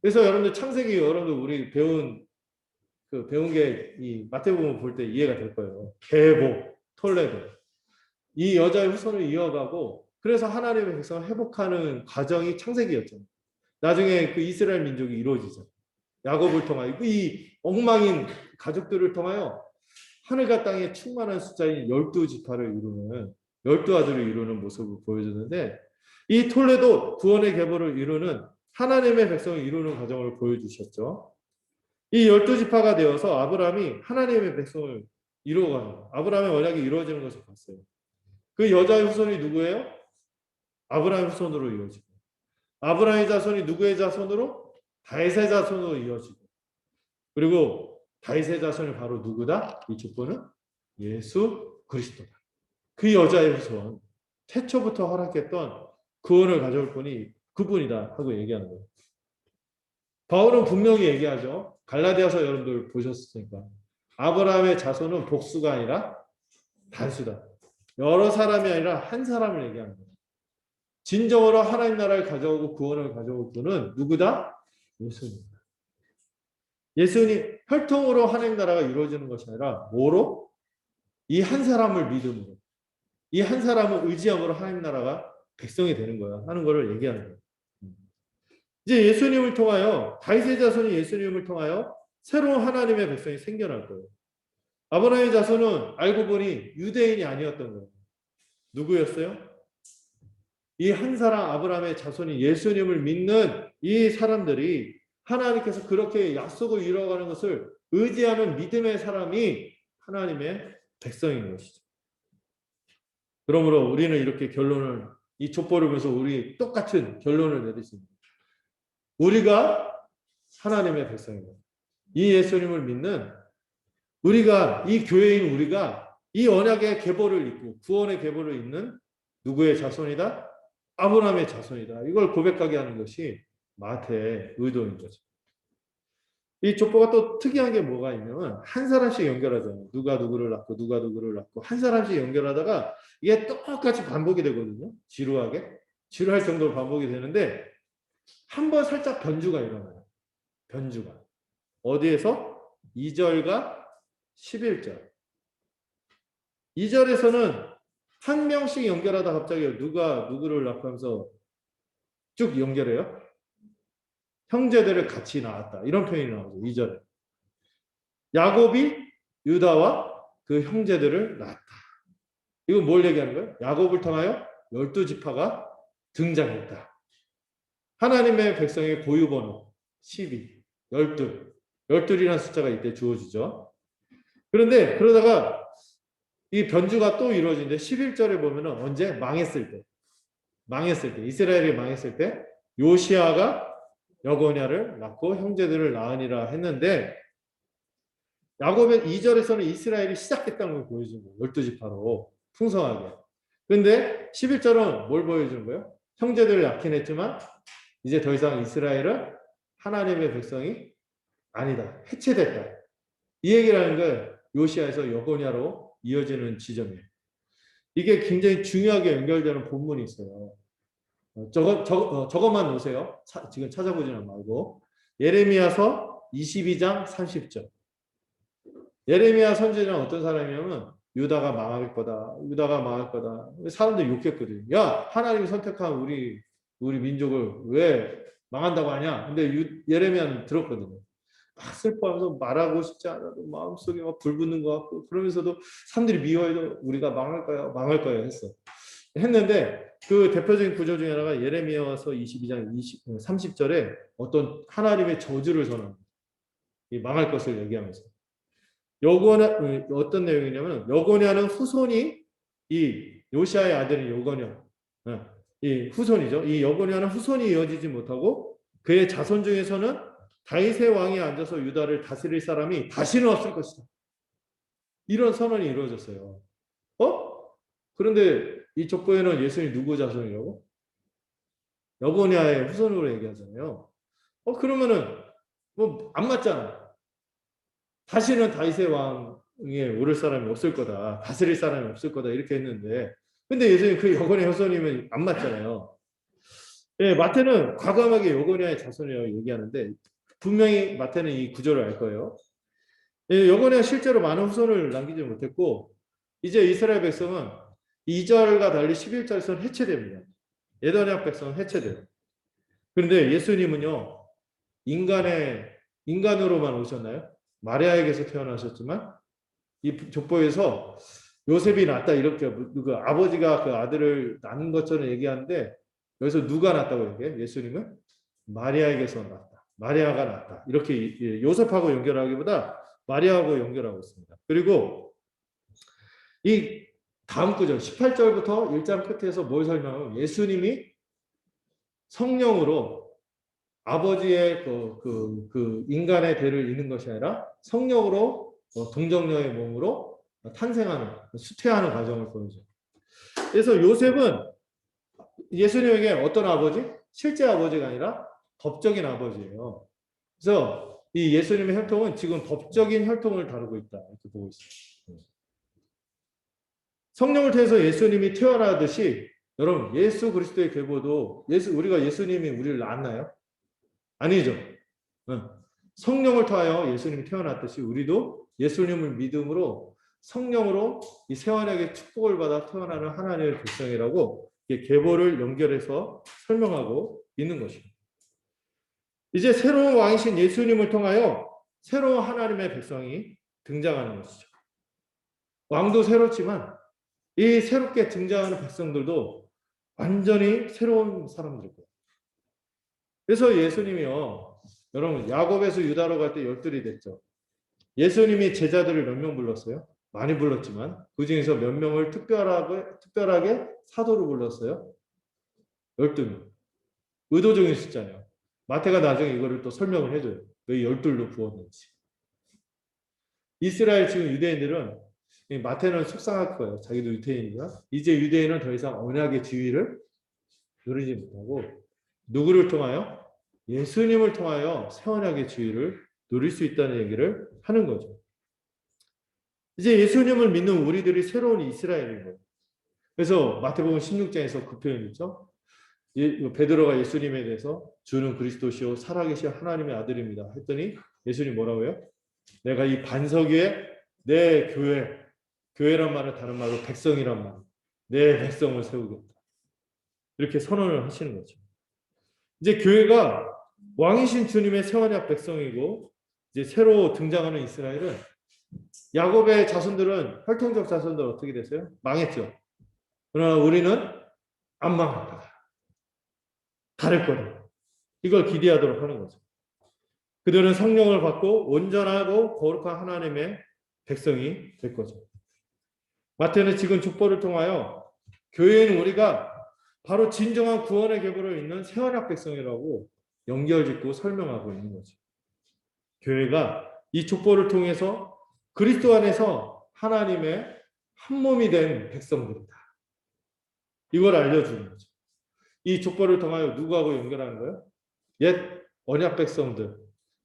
그래서 여러분들 창세기 여러분들 우리 배운 게 이 마태복음 볼 때 이해가 될 거예요. 계보, 톨레도. 이 여자의 후손을 이어가고 그래서 하나님의 백성을 회복하는 과정이 창세기였죠. 나중에 그 이스라엘 민족이 이루어지죠. 야곱을 통하여 이 엉망인 가족들을 통하여 하늘과 땅에 충만한 숫자인 12지파를 이루는 12아들을 이루는 모습을 보여주는데 이 톨레도 구원의 계보를 이루는 하나님의 백성을 이루는 과정을 보여주셨죠. 이 12지파가 되어서 아브라함이 하나님의 백성을 이루어가는 거예요. 아브라함의 언약이 이루어지는 것을 봤어요. 그 여자의 후손이 누구예요? 아브라함의 후손으로 이루어지고, 아브라함의 자손이 누구의 자손으로? 다윗의 자손으로 이루어지고, 그리고 다윗의 자손이 바로 누구다? 이 족보는 예수 그리스도다. 그 여자의 후손, 태초부터 허락했던 구원을 가져올 분이 그분이다 하고 얘기하는 거예요. 바울은 분명히 얘기하죠. 갈라디아서 여러분들 보셨으니까 아브라함의 자손은 복수가 아니라 단수다. 여러 사람이 아니라 한 사람을 얘기하는 거예요. 진정으로 하나님 나라를 가져오고 구원을 가져올 분은 누구다? 예수님이다. 예수님 혈통으로 하나님 나라가 이루어지는 것이 아니라 뭐로? 이 한 사람을 믿음으로, 이 한 사람을 의지함으로 하나님 나라가 백성이 되는 거야 하는 것을 얘기하는 거예요. 이제 예수님을 통하여, 다윗의 자손이 예수님을 통하여 새로운 하나님의 백성이 생겨날 거예요. 아브라함의 자손은 알고 보니 유대인이 아니었던 거예요. 누구였어요? 이 한 사람 아브라함의 자손이 예수님을 믿는 이 사람들이 하나님께서 그렇게 약속을 이루어가는 것을 의지하는 믿음의 사람이 하나님의 백성인 것이죠. 그러므로 우리는 이렇게 결론을, 이 족보를 보면서 우리 똑같은 결론을 내릴 수 있습니다. 우리가 하나님의 백성입니다. 이 예수님을 믿는 우리가, 이 교회인 우리가 이 언약의 계보를 잇고 구원의 계보를 잇는 누구의 자손이다? 아브라함의 자손이다. 이걸 고백하게 하는 것이 마태의 의도인 거죠. 이 족보가 또 특이한 게 뭐가 있냐면 한 사람씩 연결하잖아요. 누가 누구를 낳고 누가 누구를 낳고 한 사람씩 연결하다가 이게 똑같이 반복이 되거든요. 지루할 정도로 반복이 되는데 한 번 살짝 변주가 일어나요. 변주가. 어디에서? 2절과 11절. 2절에서는 한 명씩 연결하다 갑자기 누가 누구를 낳고 하면서 쭉 연결해요. 형제들을 같이 낳았다. 이런 표현이 나오죠. 2절에. 야곱이 유다와 그 형제들을 낳았다. 이건 뭘 얘기하는 거예요? 야곱을 통하여 12지파가 등장했다. 하나님의 백성의 고유번호 12, 12. 12이라는 숫자가 이때 주어지죠. 그런데 그러다가 이 변주가 또 이루어지는데 11절에 보면은 언제? 망했을 때, 이스라엘이 망했을 때 요시아가 여고냐를 낳고 형제들을 낳으니라 했는데 야곱의 2절에서는 이스라엘이 시작됐다는 걸 보여주는 거예요. 12지파로 풍성하게. 그런데 11절은 뭘 보여주는 거예요? 형제들을 낳긴 했지만 이제 더 이상 이스라엘은 하나님의 백성이 아니다. 해체됐다. 이 얘기를 하는 게 요시아에서 여고냐로 이어지는 지점이에요. 이게 굉장히 중요하게 연결되는 본문이 있어요. 저것만 놓으세요. 지금 찾아보지는 말고. 예레미야서 22장 30절. 예레미야 선지자는 어떤 사람이냐면 유다가 망할 거다. 유다가 망할 거다. 사람들이 욕했거든요. 야, 하나님이 선택한 우리 민족을 왜 망한다고 하냐? 근데 예레미야는 들었거든요. 막 슬퍼하면서 말하고 싶지 않아도 마음속에 막 불붙는 것 같고 그러면서도 사람들이 미워해도 우리가 망할 거야 했는데 그 대표적인 구절 중에 하나가 예레미야서 22장 30절에 어떤 하나님의 저주를 선언합니다. 이 망할 것을 얘기하면서 여고냐 어떤 내용이냐면 여고냐는 후손이 이 요시아의 아들인 여고냐 이 후손이죠. 이 여고냐는 후손이 이어지지 못하고 그의 자손 중에서는 다윗의 왕이 앉아서 유다를 다스릴 사람이 다시는 없을 것이다. 이런 선언이 이루어졌어요. 그런데 이 족보에는 예수님이 누구 자손이라고? 여고냐의 후손으로 얘기하잖아요. 그러면은 뭐 안 맞잖아. 다시는 다윗의 왕에 오를 사람이 없을 거다. 다스릴 사람이 없을 거다. 이렇게 했는데 근데 예수님 그 여고냐 후손이면 안 맞잖아요. 예, 마태는 과감하게 여고냐의 자손이라고 얘기하는데 분명히 마태는 이 구절을 알 거예요. 예, 여고냐가 실제로 많은 후손을 남기지 못했고 이제 이스라엘 백성은 2절과 달리 11절에서는 해체됩니다. 에도냐 백성은 해체돼요. 그런데 예수님은요. 인간으로만 오셨나요? 마리아에게서 태어나셨지만 이 족보에서 요셉이 낳았다 이렇게 그 아버지가 그 아들을 낳는 것처럼 얘기하는데 여기서 누가 낳았다고 얘기해요? 예수님은 마리아에게서 낳았다. 마리아가 낳았다. 이렇게 요셉하고 연결하기보다 마리아하고 연결하고 있습니다. 그리고 이 다음 구절 18절부터 1장 끝에서 뭘 설명하면 예수님이 성령으로 아버지의 그 인간의 대를 잇는 것이 아니라 성령으로 동정녀의 몸으로 탄생하는 수태하는 과정을 보여줘요. 그래서 요셉은 예수님에게 어떤 아버지? 실제 아버지가 아니라 법적인 아버지예요. 그래서 이 예수님의 혈통은 지금 법적인 혈통을 다루고 있다 이렇게 보고 있어요. 성령을 통해서 예수님이 태어나듯이 여러분 예수 그리스도의 계보도 우리가 예수님이 우리를 낳았나요? 아니죠. 성령을 통하여 예수님이 태어났듯이 우리도 예수님을 믿음으로 성령으로 이 새언약의 축복을 받아 태어나는 하나님의 백성이라고 계보를 연결해서 설명하고 있는 것입니다. 이제 새로운 왕이신 예수님을 통하여 새로운 하나님의 백성이 등장하는 것이죠. 왕도 새롭지만 이 새롭게 등장하는 백성들도 완전히 새로운 사람들일 거예요. 그래서 예수님이요, 여러분 야곱에서 유다로 갈 때 12이 됐죠. 예수님이 제자들을 몇 명 불렀어요? 많이 불렀지만 그 중에서 몇 명을 특별하게 사도로 불렀어요? 12명. 의도적인 숫자예요. 마태가 나중에 이거를 또 설명을 해줘요. 왜 12로 부었는지. 이스라엘 지금 유대인들은 마태는 속상할 거예요. 자기도 유대인이니까. 이제 유대인은 더 이상 언약의 지위를 누리지 못하고 누구를 통하여? 예수님을 통하여 새 언약의 지위를 누릴 수 있다는 얘기를 하는 거죠. 이제 예수님을 믿는 우리들이 새로운 이스라엘인 거예요. 그래서 마태복음 16장에서 그 표현 있죠. 베드로가 예수님에 대해서 주는 그리스도시요 살아계신 하나님의 아들입니다 했더니 예수님 뭐라고요? 내가 이 반석 위에 내 교회란 말은 다른 말로 백성이란 말, 내 백성을 세우겠다. 이렇게 선언을 하시는 거죠. 이제 교회가 왕이신 주님의 새 언약 백성이고 이제 새로 등장하는 이스라엘은 야곱의 자손들은 혈통적 자손들 어떻게 됐어요? 망했죠. 그러나 우리는 안 망한다. 다를 거다. 이걸 기대하도록 하는 거죠. 그들은 성령을 받고 온전하고 거룩한 하나님의 백성이 될 거죠. 마태는 지금 족보를 통하여 교회인 우리가 바로 진정한 구원의 계보를 잇는 새 언약 백성이라고 연결짓고 설명하고 있는 거죠. 교회가 이 족보를 통해서 그리스도 안에서 하나님의 한 몸이 된 백성들이다. 이걸 알려주는 거죠. 이 족보를 통하여 누구하고 연결하는 거예요? 옛 언약 백성들.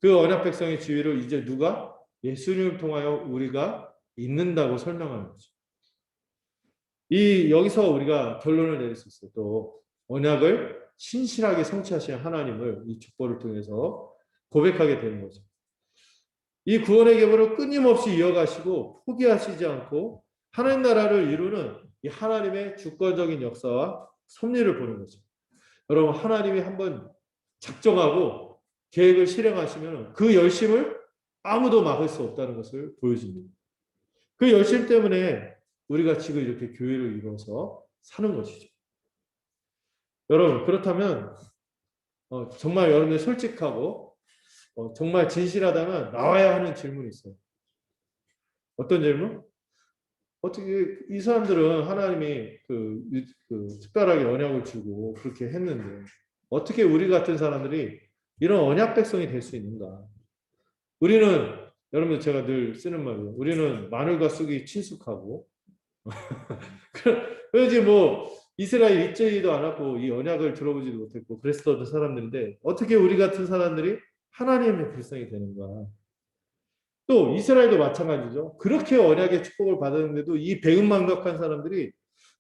그 언약 백성의 지위를 이제 누가? 예수님을 통하여 우리가 있는다고 설명하는 거죠. 여기서 우리가 결론을 내릴 수 있어요. 또 언약을 신실하게 성취하시는 하나님을 이 족보를 통해서 고백하게 되는 거죠. 이 구원의 계보를 끊임없이 이어가시고 포기하시지 않고 하나님 나라를 이루는 이 하나님의 주권적인 역사와 섭리를 보는 거죠. 여러분 하나님이 한번 작정하고 계획을 실행하시면 그 열심을 아무도 막을 수 없다는 것을 보여줍니다. 그 열심 때문에 우리가 지금 이렇게 교회를 이루어서 사는 것이죠. 여러분 그렇다면 정말 여러분들 솔직하고 정말 진실하다면 나와야 하는 질문이 있어요. 어떤 질문? 어떻게 이 사람들은 하나님이 특별하게 언약을 주고 그렇게 했는데 어떻게 우리 같은 사람들이 이런 언약 백성이 될 수 있는가? 우리는 여러분들 제가 늘 쓰는 말이에요. 우리는 마늘과 쑥이 친숙하고 그러지 뭐 이스라엘 입지도 않았고 이 언약을 들어보지도 못했고 그랬었던 사람들인데 어떻게 우리 같은 사람들이 하나님의 백성이 되는가? 또 이스라엘도 마찬가지죠. 그렇게 언약의 축복을 받았는데도 이 배은망덕한 사람들이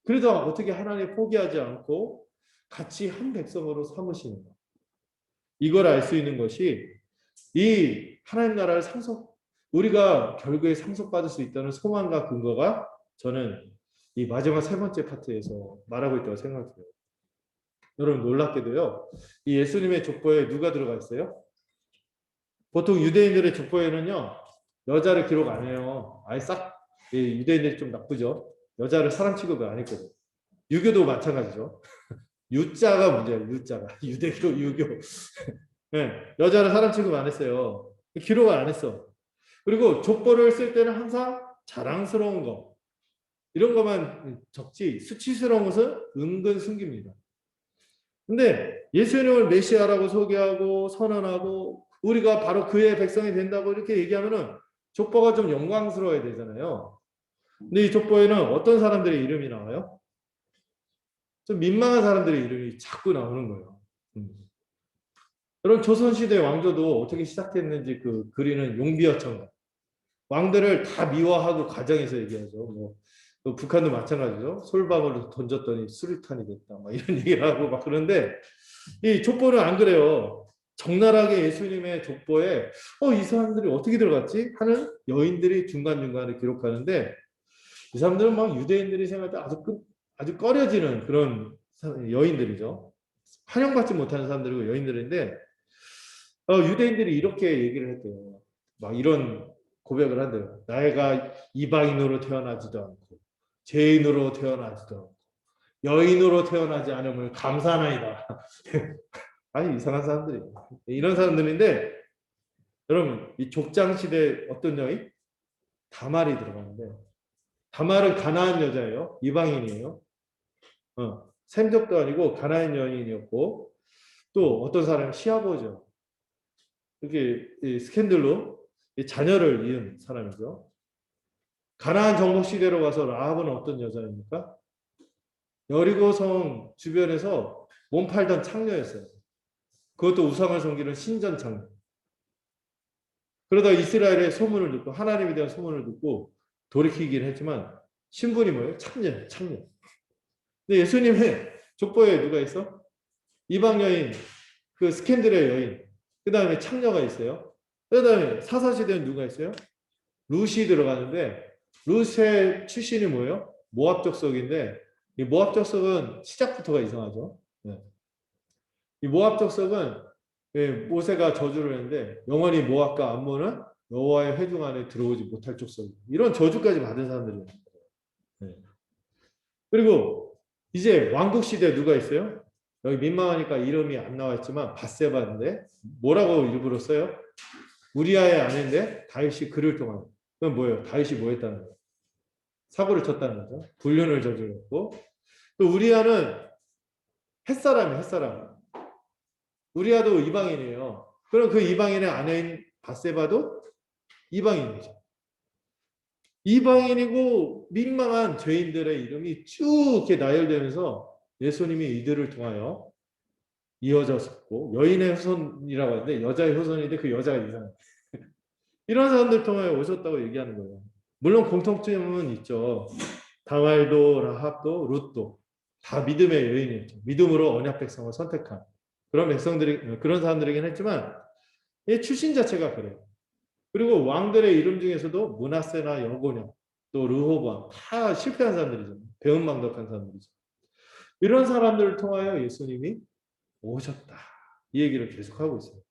그래도 어떻게 하나님 포기하지 않고 같이 한 백성으로 삼으시는가? 이걸 알 수 있는 것이 이 하나님 나라를 우리가 결국에 상속받을 수 있다는 소망과 근거가 저는 이 마지막 세 번째 파트에서 말하고 있다고 생각해요. 여러분 놀랍게도요. 이 예수님의 족보에 누가 들어가 있어요? 보통 유대인들의 족보에는요. 여자를 기록 안 해요. 아예 유대인들이 좀 나쁘죠. 여자를 사람 취급을 안 했거든요. 유교도 마찬가지죠. 유자가 문제예요. 유자가. 유대교, 유교. 여자를 사람 취급 안 했어요. 기록을 안 했어. 그리고 족보를 쓸 때는 항상 자랑스러운 거 이런 것만 적지 수치스러운 것은 은근 숨깁니다. 근데 예수님을 메시아라고 소개하고 선언하고 우리가 바로 그의 백성이 된다고 이렇게 얘기하면은 족보가 좀 영광스러워야 되잖아요. 근데 이 족보에는 어떤 사람들의 이름이 나와요? 좀 민망한 사람들의 이름이 자꾸 나오는 거예요. 여러분 조선시대 왕조도 어떻게 시작했는지 그 그리는 용비어천가. 왕들을 다 미워하고 가정에서 얘기하죠. 뭐 또 북한도 마찬가지죠. 솔방울을 던졌더니 수류탄이 됐다. 막 이런 얘기를 하고 막 그런데 이 족보는 안 그래요. 적나라하게 예수님의 족보에 이 사람들이 어떻게 들어갔지? 하는 여인들이 중간중간에 기록하는데 이 사람들은 막 유대인들이 생각할 때 아주 꺼려지는 그런 여인들이죠. 환영받지 못하는 사람들이고 여인들인데 유대인들이 이렇게 얘기를 했대요. 막 이런 고백을 한대요. 나이가 이방인으로 태어나지도 않고 죄인으로 태어나지도 않고 여인으로 태어나지 않음을 감사하나이다. 아니 이상한 사람들이에요. 이런 사람들인데 여러분 이 족장 시대 어떤 여인? 다말이 들어가는데 다말은 가나안 여자예요. 이방인이에요. 샘족도 아니고 가나안 여인이었고 또 어떤 사람은 시아버죠. 이렇게 스캔들로 자녀를 잃은 사람이죠. 가나안 정복 시대로 가서 라합은 어떤 여자입니까? 여리고성 주변에서 몸 팔던 창녀였어요. 그것도 우상을 섬기는 신전 창녀. 그러다 이스라엘의 소문을 듣고 하나님에 대한 소문을 듣고 돌이키긴 했지만 신분이 뭐예요? 창녀, 창녀. 근데 예수님의 족보에 누가 있어? 이방 여인, 그 스캔들의 여인. 그 다음에 창녀가 있어요. 그 다음에 사사시대는 누가 있어요? 룻이 들어가는데 룻의 출신이 뭐예요? 모압 족속인데 이 모압 족속은 시작부터가 이상하죠. 네. 이 모압 족속은 모세가 저주를 했는데 영원히 모압과 암몬은 여호와의 회중 안에 들어오지 못할 족속. 이런 저주까지 받은 사람들이에요. 네. 그리고 이제 왕국 시대에 누가 있어요? 여기 민망하니까 이름이 안 나와 있지만 밧세바인데 뭐라고 일부러 써요? 우리아의 아내인데 다윗이 그를 통한. 그건 뭐예요? 다윗이 뭐 했다는 거예요? 사고를 쳤다는 거죠. 불륜을 저질렀고 또 우리아는 햇사람이에요. 햇사람. 우리아도 이방인이에요. 그럼 그 이방인의 아내인 밧세바도 이방인이죠. 이방인이고 민망한 죄인들의 이름이 쭉 이렇게 나열되면서 예수님이 이들을 통하여 이어졌었고 여인의 후손이라고 하는데 여자의 후손인데 그 여자가 이상해요. 이런 사람들 통하여 오셨다고 얘기하는 거예요. 물론 공통점은 있죠. 다말도 라합도 룻도 다 믿음의 여인이었죠. 믿음으로 언약 백성을 선택한 그런 백성들이 그런 사람들이긴 했지만 이 출신 자체가 그래요. 그리고 왕들의 이름 중에서도 므낫세나 여고냐 또 르호보암 다 실패한 사람들이죠. 배은망덕한 사람들이죠. 이런 사람들을 통하여 예수님이 오셨다. 이 얘기를 계속하고 있어요.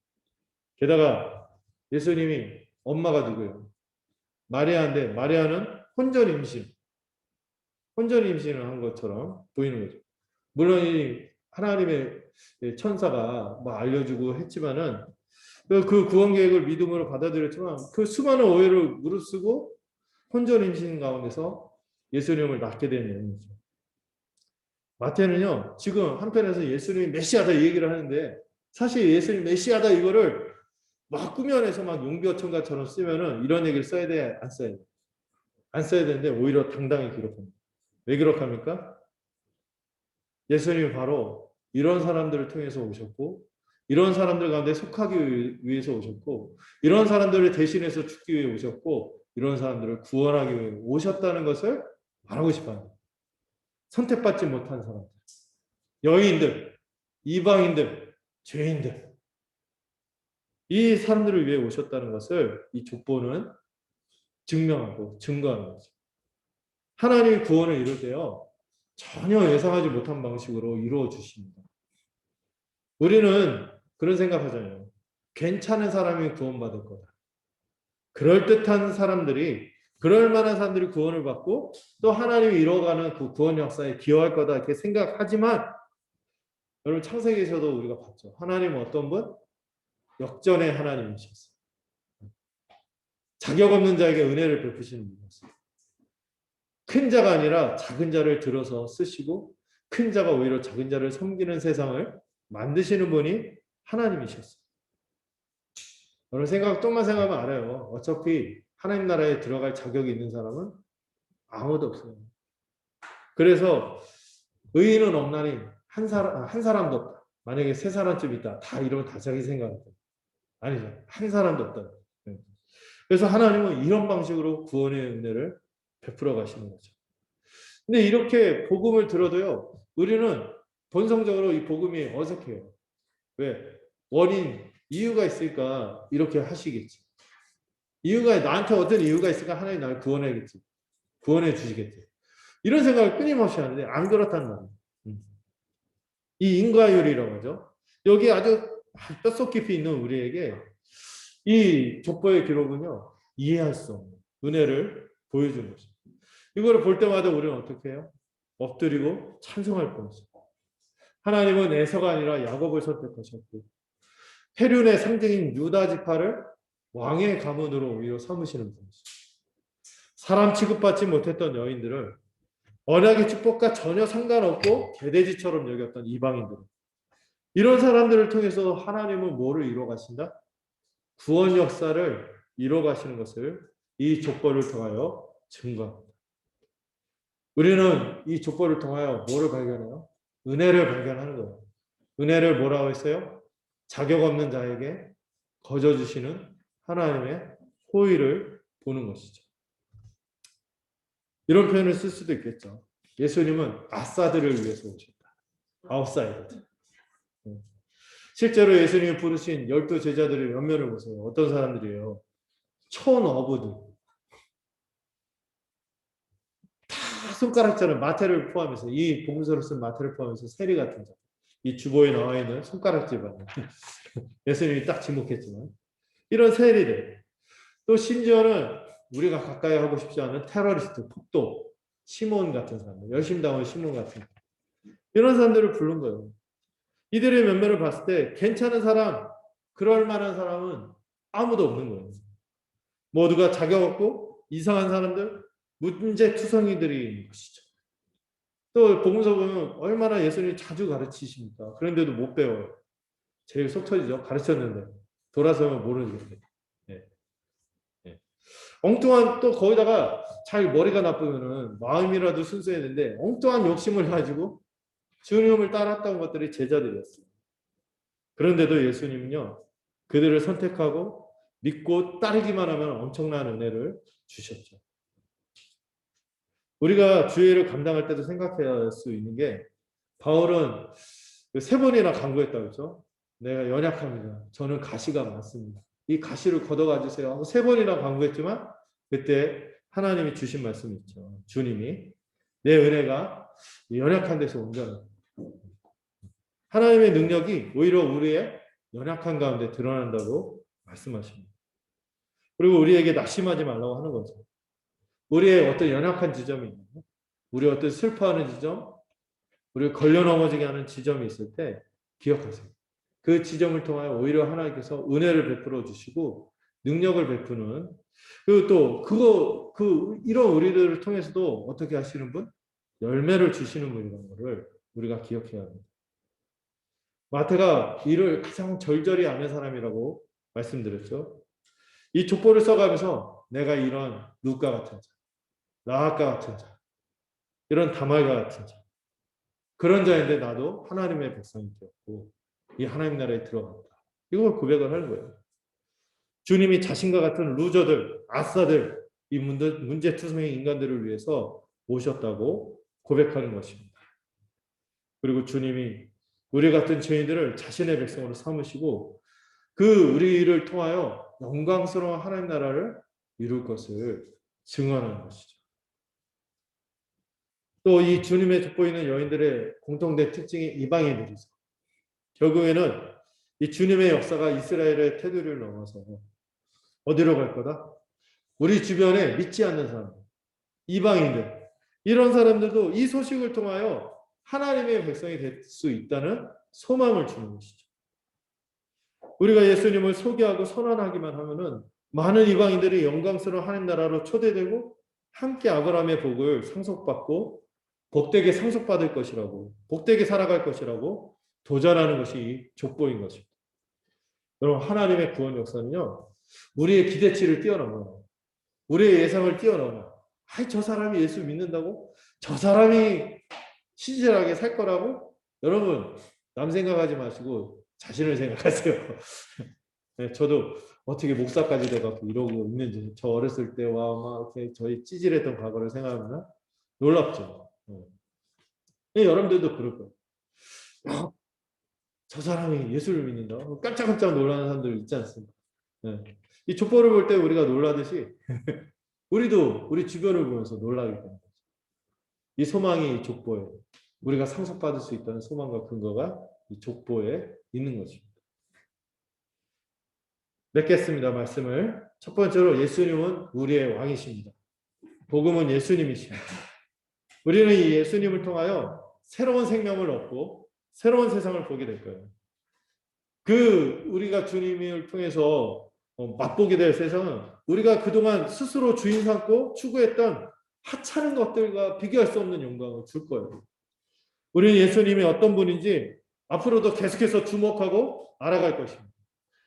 게다가 예수님이 엄마가 누구예요? 마리아인데 마리아는 혼전 임신을 한 것처럼 보이는 거죠. 물론 이 하나님의 천사가 뭐 알려주고 했지만은 그 구원 계획을 믿음으로 받아들였지만 그 수많은 오해를 무릅쓰고 혼전 임신 가운데서 예수님을 낳게 된 내용이죠. 마태는요 지금 한편에서 예수님이 메시아다 이 얘기를 하는데 사실 예수님 메시아다 이거를 막 꾸며내서 막 용비어천가처럼 쓰면은 이런 얘기를 써야 돼? 안 써야 돼? 안 써야 되는데 오히려 당당히 기록합니다. 왜 기록합니까? 예수님이 바로 이런 사람들을 통해서 오셨고 이런 사람들 가운데 속하기 위해서 오셨고 이런 사람들을 대신해서 죽기 위해 오셨고 이런 사람들을 구원하기 위해 오셨다는 것을 말하고 싶어요. 선택받지 못한 사람들, 여인들, 이방인들, 죄인들 이 사람들을 위해 오셨다는 것을 이 족보는 증명하고 증거하는 거죠. 하나님이 구원을 이룰 때요. 전혀 예상하지 못한 방식으로 이루어 주십니다. 우리는 그런 생각하잖아요. 괜찮은 사람이 구원받을 거다. 그럴듯한 사람들이 그럴 만한 사람들이 구원을 받고 또 하나님이 이루어가는 그 구원 역사에 기여할 거다 이렇게 생각하지만 여러분 창세기에서도 우리가 봤죠. 하나님은 어떤 분? 역전의 하나님이셨어요. 자격 없는 자에게 은혜를 베푸시는 분이었어요. 큰 자가 아니라 작은 자를 들어서 쓰시고 큰 자가 오히려 작은 자를 섬기는 세상을 만드시는 분이 하나님이셨어요. 여러분 좀만 생각하면 알아요. 어차피 하나님 나라에 들어갈 자격이 있는 사람은 아무도 없어요. 그래서 의인은 없나니 한 사람도 없다. 만약에 세 사람쯤 있다. 다 이러면 다 자기 생각이다. 아니죠. 한 사람도 없다. 그래서 하나님은 이런 방식으로 구원의 은혜를 베풀어 가시는 거죠. 근데 이렇게 복음을 들어도요, 우리는 본성적으로 이 복음이 어색해요. 왜? 이유가 있으니까 이렇게 하시겠지. 나한테 어떤 이유가 있으니까 하나님 나를 구원해야겠지. 구원해 주시겠지. 이런 생각을 끊임없이 하는데 안 그렇단 말이에요. 이 인과율이라고 하죠. 여기 아주 뼛속 깊이 있는 우리에게 이 족보의 기록은요, 이해할 수 없는 은혜를 보여주는 것입니다. 이거를 볼 때마다 우리는 어떻게 해요? 엎드리고 찬송할 뻔했어요. 하나님은 에서가 아니라 야곱을 선택하셨고 해륜의 상징인 유다 지파를 왕의 가문으로 오히려 삼으시는 분이죠. 사람 취급받지 못했던 여인들을 언약의 축복과 전혀 상관없고 개돼지처럼 여겼던 이방인들, 이런 사람들을 통해서 하나님은 뭐를 이루어 가신다? 구원 역사를 이루어 가시는 것을 이 족보를 통하여 증거합니다. 우리는 이 족보를 통하여 뭐를 발견해요? 은혜를 발견하는 거예요. 은혜를 뭐라고 했어요? 자격 없는 자에게 거저 주시는 하나님의 호의를 보는 것이죠. 이런 표현을 쓸 수도 있겠죠. 예수님은 아싸들을 위해서 오셨다. 아웃사이더. 실제로 예수님이 부르신 12 제자들의 면면을 보세요. 어떤 사람들이에요? 촌어부들. 다 손가락자는 마태를 포함해서, 이 복음서를 쓴 마태를 포함해서 세리 같은 자. 이 주보에 나와 있는 손가락질반. 예수님이 딱 지목했지만 이런 세리들. 또 심지어는 우리가 가까이 하고 싶지 않은 테러리스트, 폭도, 시몬 같은 사람들, 열심당한 시몬 같은 이런 사람들을 부른 거예요. 이들의 면면을 봤을 때 괜찮은 사람, 그럴 만한 사람은 아무도 없는 거예요. 모두가 자격 없고 이상한 사람들, 문제투성이들인 것이죠. 또 복음서 보면 얼마나 예수님이 자주 가르치십니까? 그런데도 못 배워요. 제일 속 터지죠. 가르쳤는데 돌아서면 모르겠어요. 네. 네. 엉뚱한, 또 거기다가 잘 머리가 나쁘면은 마음이라도 순수했는데 엉뚱한 욕심을 가지고 주님을 따랐던 것들이 제자들이었어요. 그런데도 예수님은요, 그들을 선택하고 믿고 따르기만 하면 엄청난 은혜를 주셨죠. 우리가 주의를 감당할 때도 생각해야 할 수 있는 게, 바울은 3번이나 간구했다고 했죠. 내가 연약합니다. 저는 가시가 많습니다. 이 가시를 걷어가 주세요 하고 3번이나 간구했지만 그때 하나님이 주신 말씀이 있죠. 주님이 내 은혜가 연약한 데서 온다. 하나님의 능력이 오히려 우리의 연약한 가운데 드러난다고 말씀하십니다. 그리고 우리에게 낙심하지 말라고 하는 거죠. 우리의 어떤 연약한 지점이 있는, 우리 어떤 슬퍼하는 지점, 우리를 걸려 넘어지게 하는 지점이 있을 때 기억하세요. 그 지점을 통하여 오히려 하나님께서 은혜를 베풀어 주시고 능력을 베푸는, 그리고 또 이런 우리들을 통해서도 어떻게 하시는 분? 열매를 주시는 분이라는 것을 우리가 기억해야 합니다. 마태가 이를 가장 절절히 아는 사람이라고 말씀드렸죠. 이 족보를 써가면서 내가 이런 룻과 같은 자, 라합과 같은 자, 이런 다말과 같은 자, 그런 자인데 나도 하나님의 백성이 되었고 이 하나님 나라에 들어갔다. 이걸 고백을 하는 거예요. 주님이 자신과 같은 루저들, 아싸들, 이 문제투성이 인간들을 위해서 오셨다고 고백하는 것입니다. 그리고 주님이 우리 같은 죄인들을 자신의 백성으로 삼으시고 그 우리를 통하여 영광스러운 하나님 나라를 이룰 것을 증언하는 것이죠. 또 이 주님의 돋보이는 여인들의 공통된 특징이 이방인들이죠. 결국에는 이 주님의 역사가 이스라엘의 테두리를 넘어서 어디로 갈 거다? 우리 주변에 믿지 않는 사람들, 이방인들, 이런 사람들도 이 소식을 통하여 하나님의 백성이 될 수 있다는 소망을 주는 것이죠. 우리가 예수님을 소개하고 선언하기만 하면은 많은 이방인들이 영광스러운 하나님 나라로 초대되고 함께 아브라함의 복을 상속받고 복되게 상속받을 것이라고, 복되게 살아갈 것이라고 도전하는 것이 이 족보인 것입니다. 여러분, 하나님의 구원 역사는요, 우리의 기대치를 뛰어넘어요. 우리의 예상을 뛰어넘어요. 아이, 저 사람이 예수 믿는다고? 저 사람이 신실하게 살 거라고? 여러분, 남 생각하지 마시고 자신을 생각하세요. 네, 저도 어떻게 목사까지 돼갖고 이러고 있는지, 저 어렸을 때와 막 이렇게 저희 찌질했던 과거를 생각하면 놀랍죠. 네, 여러분들도 그럴 거예요. 저 사람이 예수를 믿는다? 깜짝깜짝 놀라는 사람들 있지 않습니까? 네. 이 족보를 볼 때 우리가 놀라듯이 우리도 우리 주변을 보면서 놀라게 되는 거죠. 이 소망이 이 족보에, 우리가 상속받을 수 있다는 소망과 근거가 이 족보에 있는 것입니다. 맺겠습니다. 말씀을. 첫 번째로, 예수님은 우리의 왕이십니다. 복음은 예수님이십니다. 우리는 이 예수님을 통하여 새로운 생명을 얻고 새로운 세상을 보게 될 거예요. 우리가 주님을 통해서 맛보게 될 세상은 우리가 그동안 스스로 주인 삼고 추구했던 하찮은 것들과 비교할 수 없는 영광을 줄 거예요. 우리는 예수님이 어떤 분인지 앞으로도 계속해서 주목하고 알아갈 것입니다.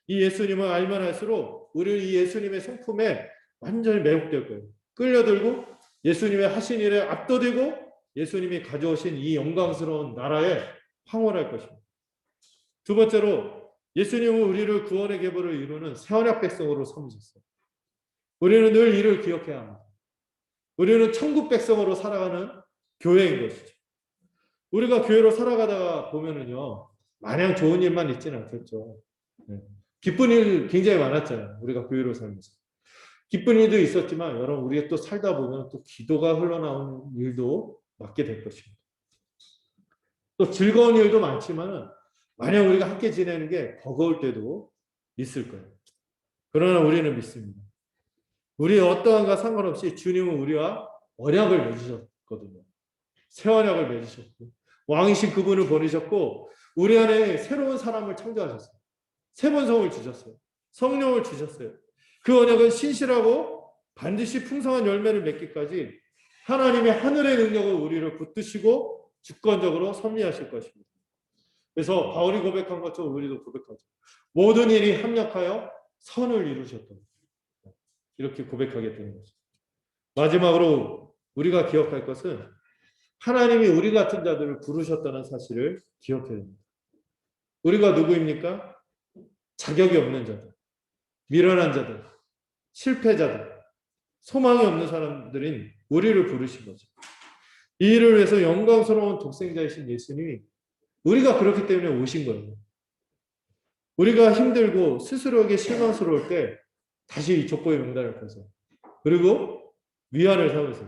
이 예수님을 알면 할수록 우리는 이 예수님의 성품에 완전히 매혹될 거예요. 끌려들고 예수님의 하신 일에 압도되고 예수님이 가져오신 이 영광스러운 나라에 황홀할 것입니다. 두 번째로, 예수님은 우리를 구원의 계보를 이루는 새언약 백성으로 삼으셨어요. 우리는 늘 이를 기억해야 합니다. 우리는 천국 백성으로 살아가는 교회인 것이죠. 우리가 교회로 살아가다가 보면은요, 마냥 좋은 일만 있지는 않겠죠. 기쁜 일 굉장히 많았잖아요. 우리가 교회로 살면서. 기쁜 일도 있었지만, 여러분, 우리가 또 살다 보면 또 기도가 흘러나오는 일도 맡게 될 것입니다. 또 즐거운 일도 많지만은, 만약 우리가 함께 지내는 게 버거울 때도 있을 거예요. 그러나 우리는 믿습니다. 우리의 어떠한가 상관없이 주님은 우리와 언약을 맺으셨거든요. 새 언약을 맺으셨고, 왕이신 그분을 보내셨고, 우리 안에 새로운 사람을 창조하셨어요. 새 본성을 주셨어요. 성령을 주셨어요. 그 언약은 신실하고 반드시 풍성한 열매를 맺기까지 하나님의 하늘의 능력을 우리를 붙드시고 주권적으로 섭리하실 것입니다. 그래서 바울이 고백한 것처럼 우리도 고백하죠. 모든 일이 합력하여 선을 이루셨다. 이렇게 고백하게 되는 거죠. 마지막으로 우리가 기억할 것은 하나님이 우리 같은 자들을 부르셨다는 사실을 기억해야 됩니다. 우리가 누구입니까? 자격이 없는 자들, 미련한 자들, 실패자들, 소망이 없는 사람들인 우리를 부르신 거죠. 이 일을 위해서 영광스러운 독생자이신 예수님이 우리가 그렇기 때문에 오신 거예요. 우리가 힘들고 스스로에게 실망스러울 때 다시 이 족보의 명단을 펴서, 그리고 위안을 삼으세요.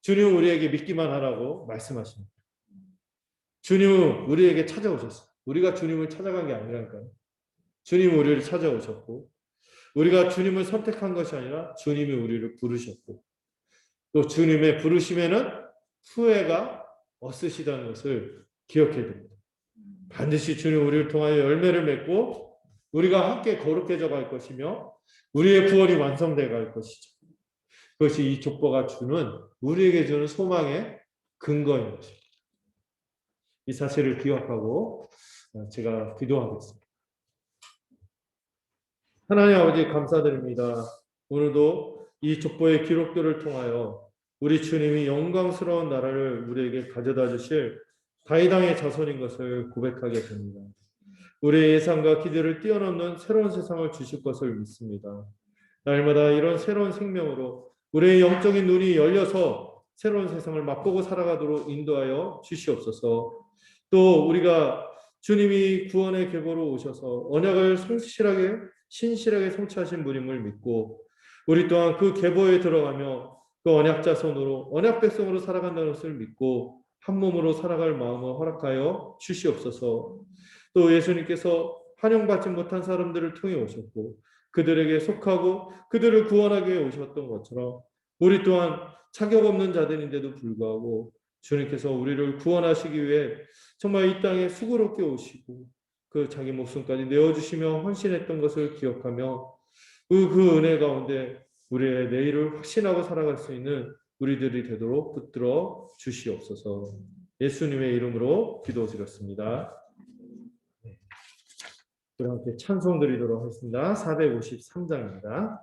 주님은 우리에게 믿기만 하라고 말씀하십니다. 주님은 우리에게 찾아오셨어요. 우리가 주님을 찾아간 게 아니라니까요. 주님은 우리를 찾아오셨고, 우리가 주님을 선택한 것이 아니라 주님이 우리를 부르셨고, 또 주님의 부르심에는 후회가 없으시다는 것을 기억해야 됩니다. 반드시 주님 우리를 통하여 열매를 맺고 우리가 함께 거룩해져 갈 것이며 우리의 구원이 완성되어 갈 것이죠. 그것이 이 족보가 주는, 우리에게 주는 소망의 근거인 것입니다. 이 사실을 기억하고 제가 기도하겠습니다. 하나님 아버지, 감사드립니다. 오늘도 이 족보의 기록들을 통하여 우리 주님이 영광스러운 나라를 우리에게 가져다 주실 다윗왕의 자손인 것을 고백하게 됩니다. 우리의 예상과 기대를 뛰어넘는 새로운 세상을 주실 것을 믿습니다. 날마다 이런 새로운 생명으로 우리의 영적인 눈이 열려서 새로운 세상을 맛보고 살아가도록 인도하여 주시옵소서. 또 우리가 주님이 구원의 계보로 오셔서 언약을 신실하게 성취하신 분임을 믿고, 우리 또한 그 계보에 들어가며 그 언약 자손으로, 언약 백성으로 살아간다는 것을 믿고 한 몸으로 살아갈 마음을 허락하여 주시옵소서. 또 예수님께서 환영받지 못한 사람들을 통해 오셨고 그들에게 속하고 그들을 구원하기 위해 오셨던 것처럼 우리 또한 자격 없는 자들인데도 불구하고 주님께서 우리를 구원하시기 위해 정말 이 땅에 수고롭게 오시고 그 자기 목숨까지 내어주시며 헌신했던 것을 기억하며 그 은혜 가운데 우리의 내일을 확신하고 살아갈 수 있는 우리들이 되도록 붙들어 주시옵소서. 예수님의 이름으로 기도드렸습니다. 우리 함께 찬송 드리도록 하겠습니다. 453장입니다.